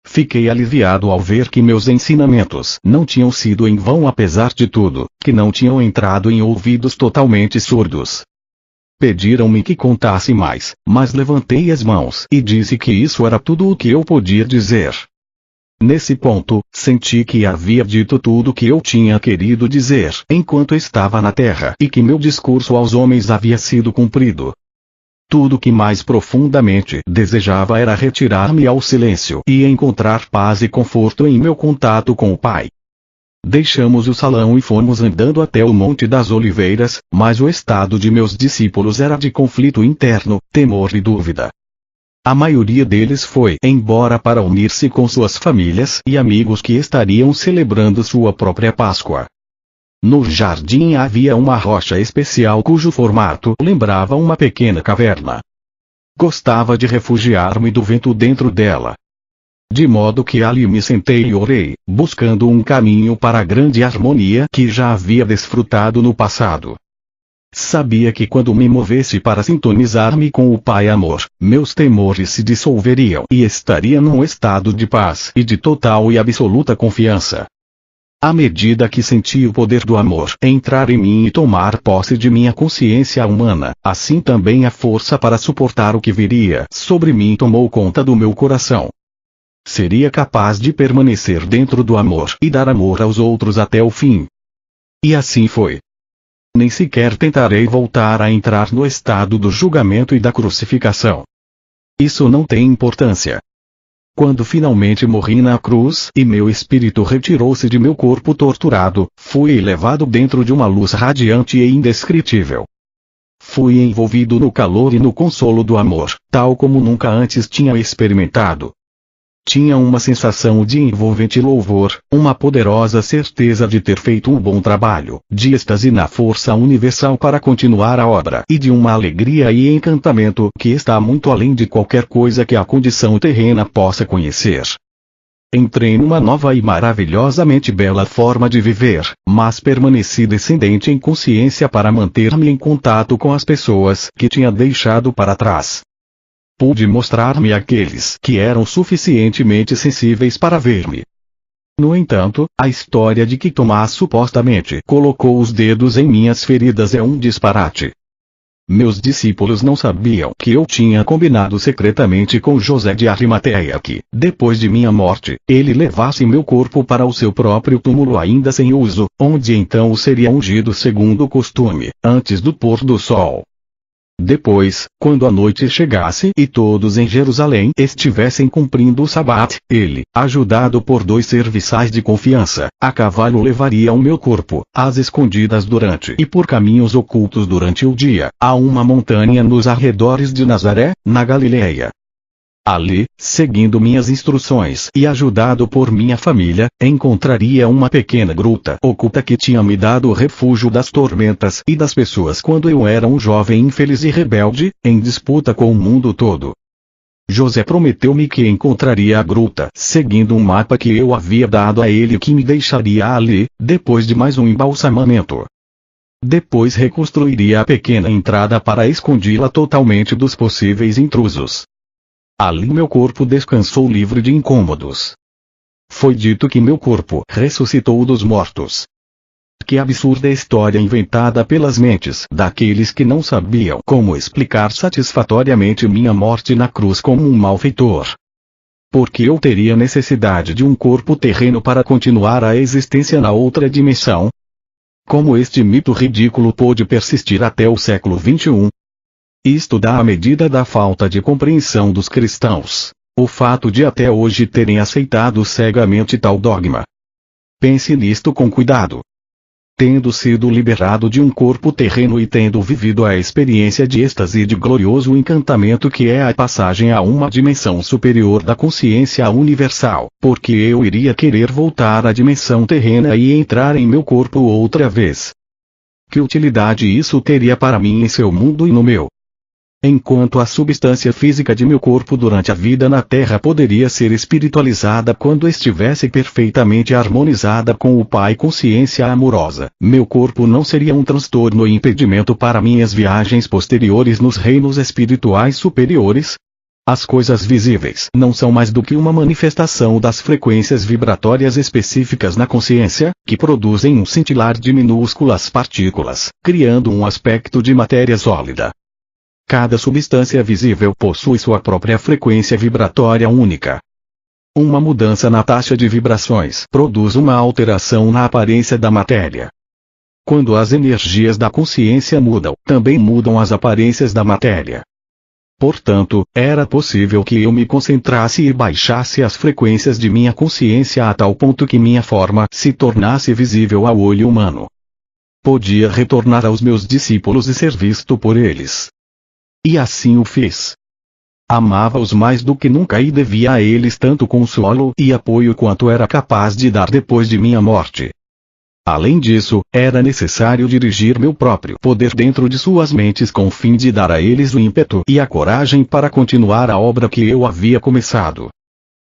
Fiquei aliviado ao ver que meus ensinamentos não tinham sido em vão apesar de tudo, que não tinham entrado em ouvidos totalmente surdos. Pediram-me que contasse mais, mas levantei as mãos e disse que isso era tudo o que eu podia dizer. Nesse ponto, senti que havia dito tudo o que eu tinha querido dizer enquanto estava na terra e que meu discurso aos homens havia sido cumprido. Tudo que mais profundamente desejava era retirar-me ao silêncio e encontrar paz e conforto em meu contato com o Pai. Deixamos o salão e fomos andando até o Monte das Oliveiras, mas o estado de meus discípulos era de conflito interno, temor e dúvida. A maioria deles foi embora para unir-se com suas famílias e amigos que estariam celebrando sua própria Páscoa. No jardim havia uma rocha especial cujo formato lembrava uma pequena caverna. Gostava de refugiar-me do vento dentro dela. De modo que ali me sentei e orei, buscando um caminho para a grande harmonia que já havia desfrutado no passado. Sabia que quando me movesse para sintonizar-me com o Pai Amor, meus temores se dissolveriam e estaria num estado de paz e de total e absoluta confiança. À medida que senti o poder do amor entrar em mim e tomar posse de minha consciência humana, assim também a força para suportar o que viria sobre mim tomou conta do meu coração. Seria capaz de permanecer dentro do amor e dar amor aos outros até o fim. E assim foi. Nem sequer tentarei voltar a entrar no estado do julgamento e da crucificação. Isso não tem importância. Quando finalmente morri na cruz e meu espírito retirou-se de meu corpo torturado, fui levado dentro de uma luz radiante e indescritível. Fui envolvido no calor e no consolo do amor, tal como nunca antes tinha experimentado. Tinha uma sensação de envolvente louvor, uma poderosa certeza de ter feito um bom trabalho, de êxtase na força universal para continuar a obra e de uma alegria e encantamento que está muito além de qualquer coisa que a condição terrena possa conhecer. Entrei numa nova e maravilhosamente bela forma de viver, mas permaneci descendente em consciência para manter-me em contato com as pessoas que tinha deixado para trás. Pude mostrar-me àqueles que eram suficientemente sensíveis para ver-me. No entanto, a história de que Tomás supostamente colocou os dedos em minhas feridas é um disparate. Meus discípulos não sabiam que eu tinha combinado secretamente com José de Arimateia que, depois de minha morte, ele levasse meu corpo para o seu próprio túmulo ainda sem uso, onde então o seria ungido segundo o costume, antes do pôr do sol. Depois, quando a noite chegasse e todos em Jerusalém estivessem cumprindo o sabat, ele, ajudado por 2 serviçais de confiança, a cavalo levaria o meu corpo, às escondidas durante e por caminhos ocultos durante o dia, a uma montanha nos arredores de Nazaré, na Galileia. Ali, seguindo minhas instruções e ajudado por minha família, encontraria uma pequena gruta oculta que tinha me dado o refúgio das tormentas e das pessoas quando eu era um jovem infeliz e rebelde, em disputa com o mundo todo. José prometeu-me que encontraria a gruta seguindo um mapa que eu havia dado a ele e que me deixaria ali, depois de mais um embalsamamento. Depois reconstruiria a pequena entrada para escondê-la totalmente dos possíveis intrusos. Ali meu corpo descansou livre de incômodos. Foi dito que meu corpo ressuscitou dos mortos. Que absurda história inventada pelas mentes daqueles que não sabiam como explicar satisfatoriamente minha morte na cruz como um malfeitor. Porque eu teria necessidade de um corpo terreno para continuar a existência na outra dimensão? Como este mito ridículo pôde persistir até o século XXI? Isto dá a medida da falta de compreensão dos cristãos, o fato de até hoje terem aceitado cegamente tal dogma. Pense nisto com cuidado. Tendo sido liberado de um corpo terreno e tendo vivido a experiência de êxtase e de glorioso encantamento que é a passagem a uma dimensão superior da consciência universal, porque eu iria querer voltar à dimensão terrena e entrar em meu corpo outra vez. Que utilidade isso teria para mim em seu mundo e no meu? Enquanto a substância física de meu corpo durante a vida na Terra poderia ser espiritualizada quando estivesse perfeitamente harmonizada com o Pai consciência amorosa, meu corpo não seria um transtorno e impedimento para minhas viagens posteriores nos reinos espirituais superiores? As coisas visíveis não são mais do que uma manifestação das frequências vibratórias específicas na consciência, que produzem um cintilar de minúsculas partículas, criando um aspecto de matéria sólida. Cada substância visível possui sua própria frequência vibratória única. Uma mudança na taxa de vibrações produz uma alteração na aparência da matéria. Quando as energias da consciência mudam, também mudam as aparências da matéria. Portanto, era possível que eu me concentrasse e baixasse as frequências de minha consciência a tal ponto que minha forma se tornasse visível ao olho humano. Podia retornar aos meus discípulos e ser visto por eles. E assim o fiz. Amava-os mais do que nunca e devia a eles tanto consolo e apoio quanto era capaz de dar depois de minha morte. Além disso, era necessário dirigir meu próprio poder dentro de suas mentes com o fim de dar a eles o ímpeto e a coragem para continuar a obra que eu havia começado.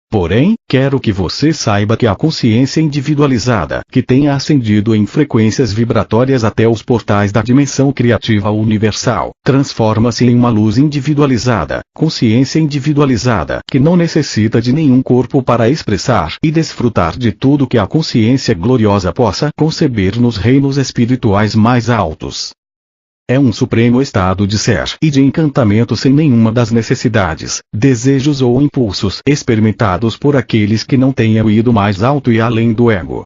Porém, quero que você saiba que a consciência individualizada, que tenha ascendido em frequências vibratórias até os portais da dimensão criativa universal, transforma-se em uma luz individualizada, consciência individualizada, que não necessita de nenhum corpo para expressar e desfrutar de tudo que a consciência gloriosa possa conceber nos reinos espirituais mais altos. É um supremo estado de ser e de encantamento sem nenhuma das necessidades, desejos ou impulsos experimentados por aqueles que não tenham ido mais alto e além do ego.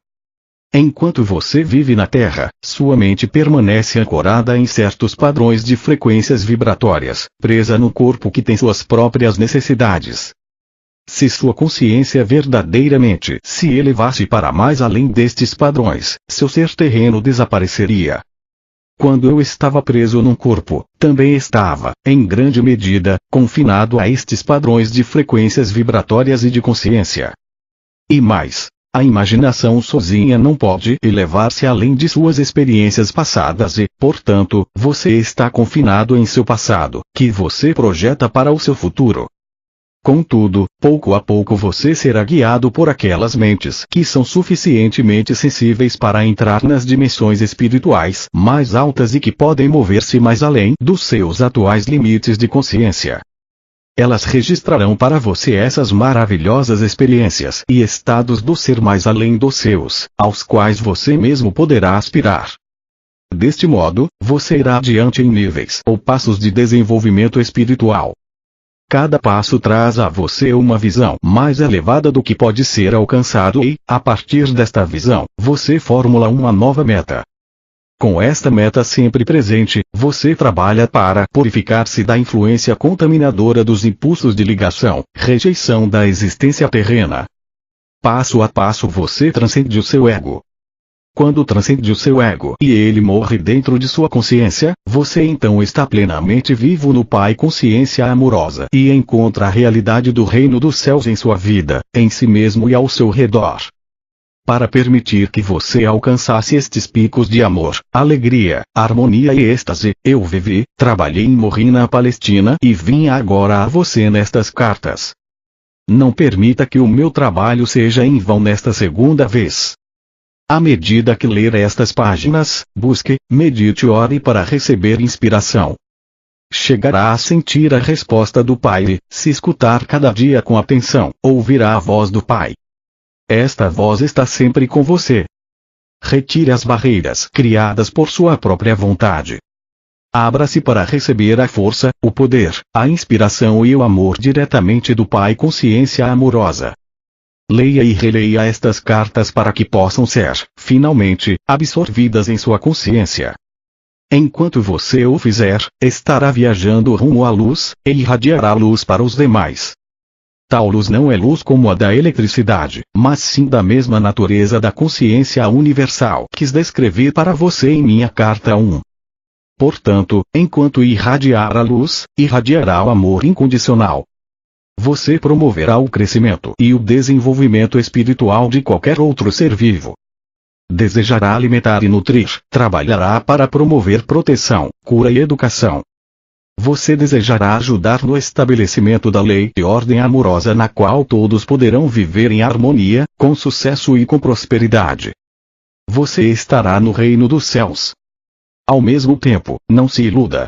Enquanto você vive na Terra, sua mente permanece ancorada em certos padrões de frequências vibratórias, presa no corpo que tem suas próprias necessidades. Se sua consciência verdadeiramente se elevasse para mais além destes padrões, seu ser terreno desapareceria. Quando eu estava preso num corpo, também estava, em grande medida, confinado a estes padrões de frequências vibratórias e de consciência. E mais, a imaginação sozinha não pode elevar-se além de suas experiências passadas e, portanto, você está confinado em seu passado, que você projeta para o seu futuro. Contudo, pouco a pouco você será guiado por aquelas mentes que são suficientemente sensíveis para entrar nas dimensões espirituais mais altas e que podem mover-se mais além dos seus atuais limites de consciência. Elas registrarão para você essas maravilhosas experiências e estados do ser mais além dos seus, aos quais você mesmo poderá aspirar. Deste modo, você irá adiante em níveis ou passos de desenvolvimento espiritual. Cada passo traz a você uma visão mais elevada do que pode ser alcançado e, a partir desta visão, você formula uma nova meta. Com esta meta sempre presente, você trabalha para purificar-se da influência contaminadora dos impulsos de ligação, rejeição da existência terrena. Passo a passo você transcende o seu ego. Quando transcende o seu ego e ele morre dentro de sua consciência, você então está plenamente vivo no Pai Consciência Amorosa e encontra a realidade do reino dos céus em sua vida, em si mesmo e ao seu redor. Para permitir que você alcançasse estes picos de amor, alegria, harmonia e êxtase, eu vivi, trabalhei e morri na Palestina e vim agora a você nestas cartas. Não permita que o meu trabalho seja em vão nesta segunda vez. À medida que ler estas páginas, busque, medite e ore para receber inspiração. Chegará a sentir a resposta do Pai e, se escutar cada dia com atenção, ouvirá a voz do Pai. Esta voz está sempre com você. Retire as barreiras criadas por sua própria vontade. Abra-se para receber a força, o poder, a inspiração e o amor diretamente do Pai Consciência Amorosa. Leia e releia estas cartas para que possam ser, finalmente, absorvidas em sua consciência. Enquanto você o fizer, estará viajando rumo à luz, e irradiará luz para os demais. Tal luz não é luz como a da eletricidade, mas sim da mesma natureza da consciência universal que descrevi para você em minha carta 1. Portanto, enquanto irradiar a luz, irradiará o amor incondicional. Você promoverá o crescimento e o desenvolvimento espiritual de qualquer outro ser vivo. Desejará alimentar e nutrir, trabalhará para promover proteção, cura e educação. Você desejará ajudar no estabelecimento da lei e ordem amorosa na qual todos poderão viver em harmonia, com sucesso e com prosperidade. Você estará no reino dos céus. Ao mesmo tempo, não se iluda.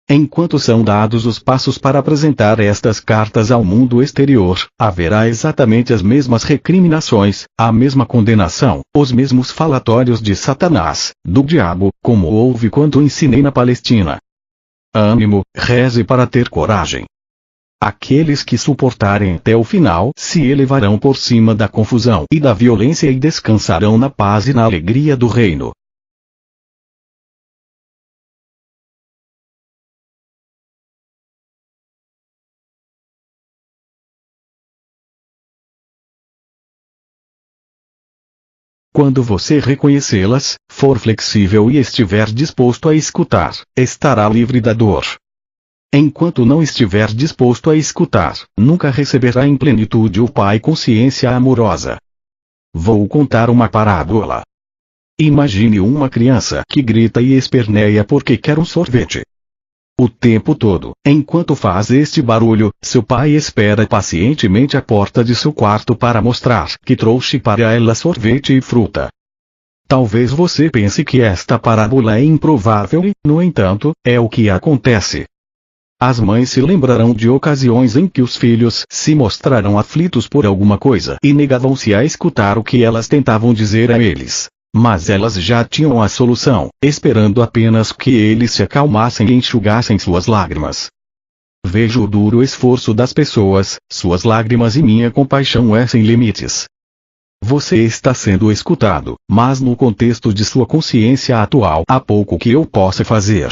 Enquanto são dados os passos para apresentar estas cartas ao mundo exterior, haverá exatamente as mesmas recriminações, a mesma condenação, os mesmos falatórios de Satanás, do diabo, como houve quando ensinei na Palestina. Ânimo, reze para ter coragem. Aqueles que suportarem até o final se elevarão por cima da confusão e da violência e descansarão na paz e na alegria do reino. Quando você reconhecê-las, for flexível e estiver disposto a escutar, estará livre da dor. Enquanto não estiver disposto a escutar, nunca receberá em plenitude o Pai Consciência Amorosa. Vou contar uma parábola. Imagine uma criança que grita e esperneia porque quer um sorvete. O tempo todo, enquanto faz este barulho, seu pai espera pacientemente à porta de seu quarto para mostrar que trouxe para ela sorvete e fruta. Talvez você pense que esta parábola é improvável e, no entanto, é o que acontece. As mães se lembrarão de ocasiões em que os filhos se mostraram aflitos por alguma coisa e negavam-se a escutar o que elas tentavam dizer a eles. Mas elas já tinham a solução, esperando apenas que eles se acalmassem e enxugassem suas lágrimas. Vejo o duro esforço das pessoas, suas lágrimas e minha compaixão é sem limites. Você está sendo escutado, mas no contexto de sua consciência atual há pouco que eu possa fazer.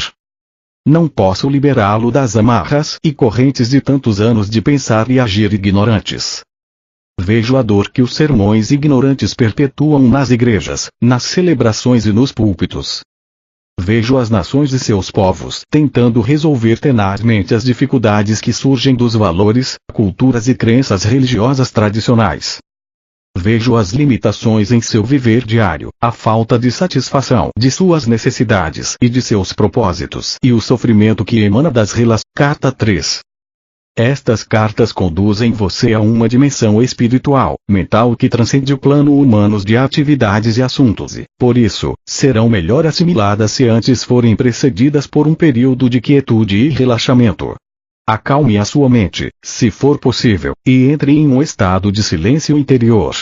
Não posso liberá-lo das amarras e correntes de tantos anos de pensar e agir ignorantes. Vejo a dor que os sermões ignorantes perpetuam nas igrejas, nas celebrações e nos púlpitos. Vejo as nações e seus povos tentando resolver tenazmente as dificuldades que surgem dos valores, culturas e crenças religiosas tradicionais. Vejo as limitações em seu viver diário, a falta de satisfação de suas necessidades e de seus propósitos e o sofrimento que emana das relações. Carta 3. Estas cartas conduzem você a uma dimensão espiritual, mental que transcende o plano humano de atividades e assuntos e, por isso, serão melhor assimiladas se antes forem precedidas por um período de quietude e relaxamento. Acalme a sua mente, se for possível, e entre em um estado de silêncio interior.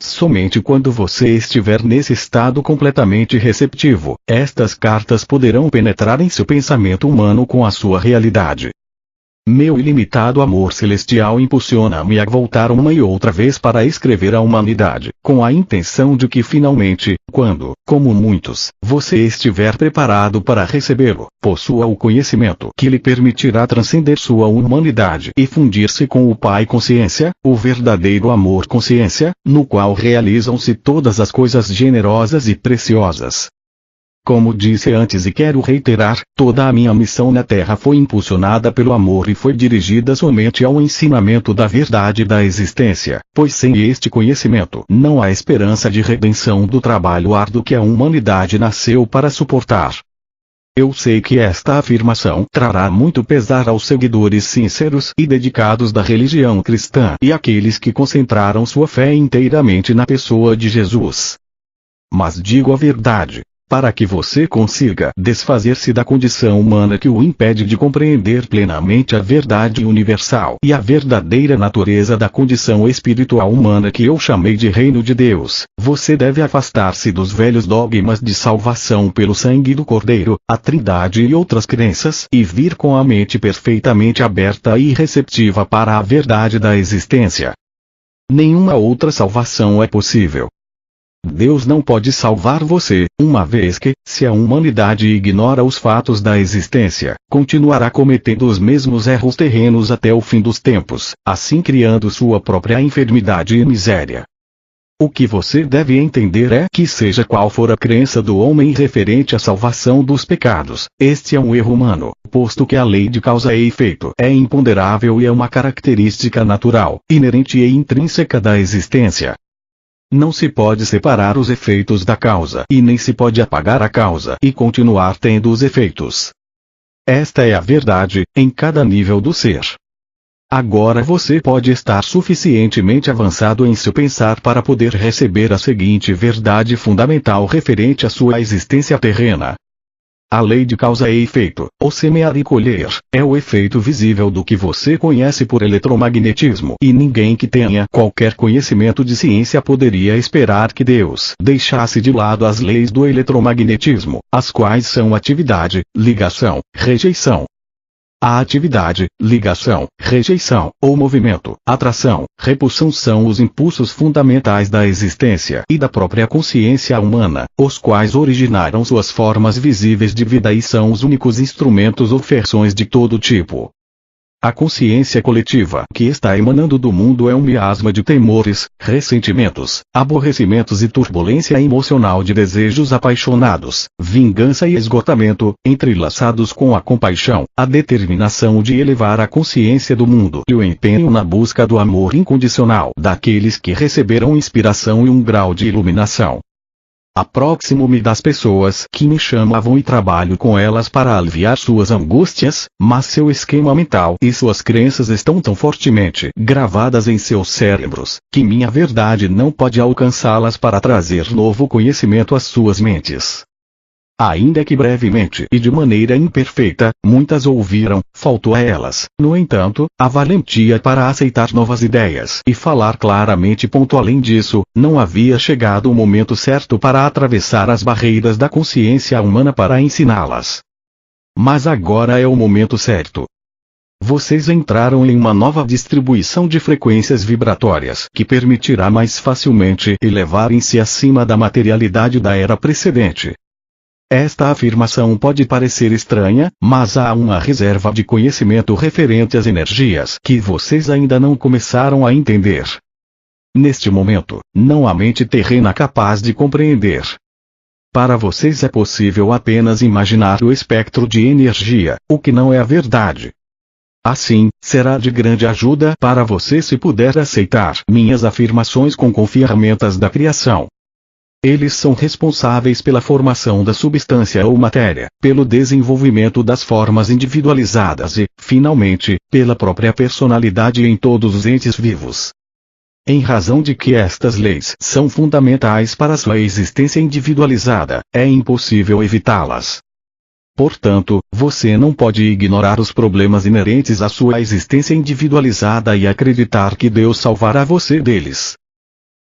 Somente quando você estiver nesse estado completamente receptivo, estas cartas poderão penetrar em seu pensamento humano com a sua realidade. Meu ilimitado amor celestial impulsiona-me a voltar uma e outra vez para escrever à humanidade, com a intenção de que finalmente, quando, como muitos, você estiver preparado para recebê-lo, possua o conhecimento que lhe permitirá transcender sua humanidade e fundir-se com o Pai Consciência, o verdadeiro amor consciência, no qual realizam-se todas as coisas generosas e preciosas. Como disse antes e quero reiterar, toda a minha missão na Terra foi impulsionada pelo amor e foi dirigida somente ao ensinamento da verdade da existência, pois sem este conhecimento não há esperança de redenção do trabalho árduo que a humanidade nasceu para suportar. Eu sei que esta afirmação trará muito pesar aos seguidores sinceros e dedicados da religião cristã e àqueles que concentraram sua fé inteiramente na pessoa de Jesus. Mas digo a verdade. Para que você consiga desfazer-se da condição humana que o impede de compreender plenamente a verdade universal e a verdadeira natureza da condição espiritual humana que eu chamei de Reino de Deus, você deve afastar-se dos velhos dogmas de salvação pelo sangue do Cordeiro, a Trindade e outras crenças e vir com a mente perfeitamente aberta e receptiva para a verdade da existência. Nenhuma outra salvação é possível. Deus não pode salvar você, uma vez que, se a humanidade ignora os fatos da existência, continuará cometendo os mesmos erros terrenos até o fim dos tempos, assim criando sua própria enfermidade e miséria. O que você deve entender é que seja qual for a crença do homem referente à salvação dos pecados, este é um erro humano, posto que a lei de causa e efeito é imponderável e é uma característica natural, inerente e intrínseca da existência. Não se pode separar os efeitos da causa e nem se pode apagar a causa e continuar tendo os efeitos. Esta é a verdade, em cada nível do ser. Agora você pode estar suficientemente avançado em seu pensar para poder receber a seguinte verdade fundamental referente à sua existência terrena. A lei de causa e efeito, ou semear e colher, é o efeito visível do que você conhece por eletromagnetismo e ninguém que tenha qualquer conhecimento de ciência poderia esperar que Deus deixasse de lado as leis do eletromagnetismo, as quais são atividade, ligação, rejeição. A atividade, ligação, rejeição, ou movimento, atração, repulsão são os impulsos fundamentais da existência e da própria consciência humana, os quais originaram suas formas visíveis de vida e são os únicos instrumentos ou versões de todo tipo. A consciência coletiva que está emanando do mundo é um miasma de temores, ressentimentos, aborrecimentos e turbulência emocional de desejos apaixonados, vingança e esgotamento, entrelaçados com a compaixão, a determinação de elevar a consciência do mundo e o empenho na busca do amor incondicional daqueles que receberam inspiração e um grau de iluminação. Aproximo-me das pessoas que me chamavam e trabalho com elas para aliviar suas angústias, mas seu esquema mental e suas crenças estão tão fortemente gravadas em seus cérebros, que minha verdade não pode alcançá-las para trazer novo conhecimento às suas mentes. Ainda que brevemente e de maneira imperfeita, muitas ouviram, faltou a elas, no entanto, a valentia para aceitar novas ideias e falar claramente. Além disso, não havia chegado o momento certo para atravessar as barreiras da consciência humana para ensiná-las. Mas agora é o momento certo. Vocês entraram em uma nova distribuição de frequências vibratórias que permitirá mais facilmente elevarem-se acima da materialidade da era precedente. Esta afirmação pode parecer estranha, mas há uma reserva de conhecimento referente às energias que vocês ainda não começaram a entender. Neste momento, não há mente terrena capaz de compreender. Para vocês é possível apenas imaginar o espectro de energia, o que não é a verdade. Assim, será de grande ajuda para você se puder aceitar minhas afirmações com ferramentas da criação. Eles são responsáveis pela formação da substância ou matéria, pelo desenvolvimento das formas individualizadas e, finalmente, pela própria personalidade em todos os entes vivos. Em razão de que estas leis são fundamentais para sua existência individualizada, é impossível evitá-las. Portanto, você não pode ignorar os problemas inerentes à sua existência individualizada e acreditar que Deus salvará você deles.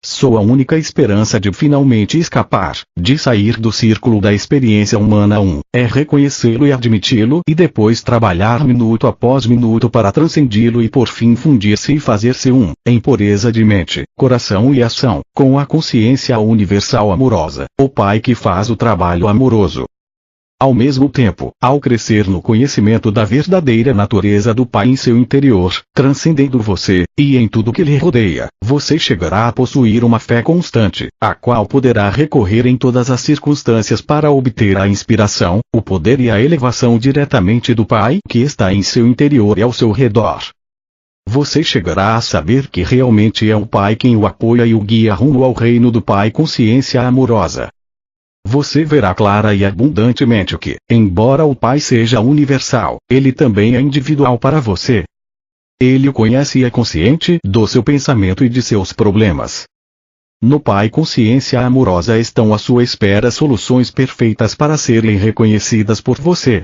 Sua única esperança de finalmente escapar, de sair do círculo da experiência humana é reconhecê-lo e admiti-lo e depois trabalhar minuto após minuto para transcendi-lo e por fim fundir-se e fazer-se em pureza de mente, coração e ação, com a consciência universal amorosa, o Pai que faz o trabalho amoroso. Ao mesmo tempo, ao crescer no conhecimento da verdadeira natureza do Pai em seu interior, transcendendo você, e em tudo que lhe rodeia, você chegará a possuir uma fé constante, a qual poderá recorrer em todas as circunstâncias para obter a inspiração, o poder e a elevação diretamente do Pai que está em seu interior e ao seu redor. Você chegará a saber que realmente é o Pai quem o apoia e o guia rumo ao reino do Pai consciência amorosa. Você verá clara e abundantemente que, embora o Pai seja universal, ele também é individual para você. Ele o conhece e é consciente do seu pensamento e de seus problemas. No Pai consciência amorosa estão à sua espera soluções perfeitas para serem reconhecidas por você.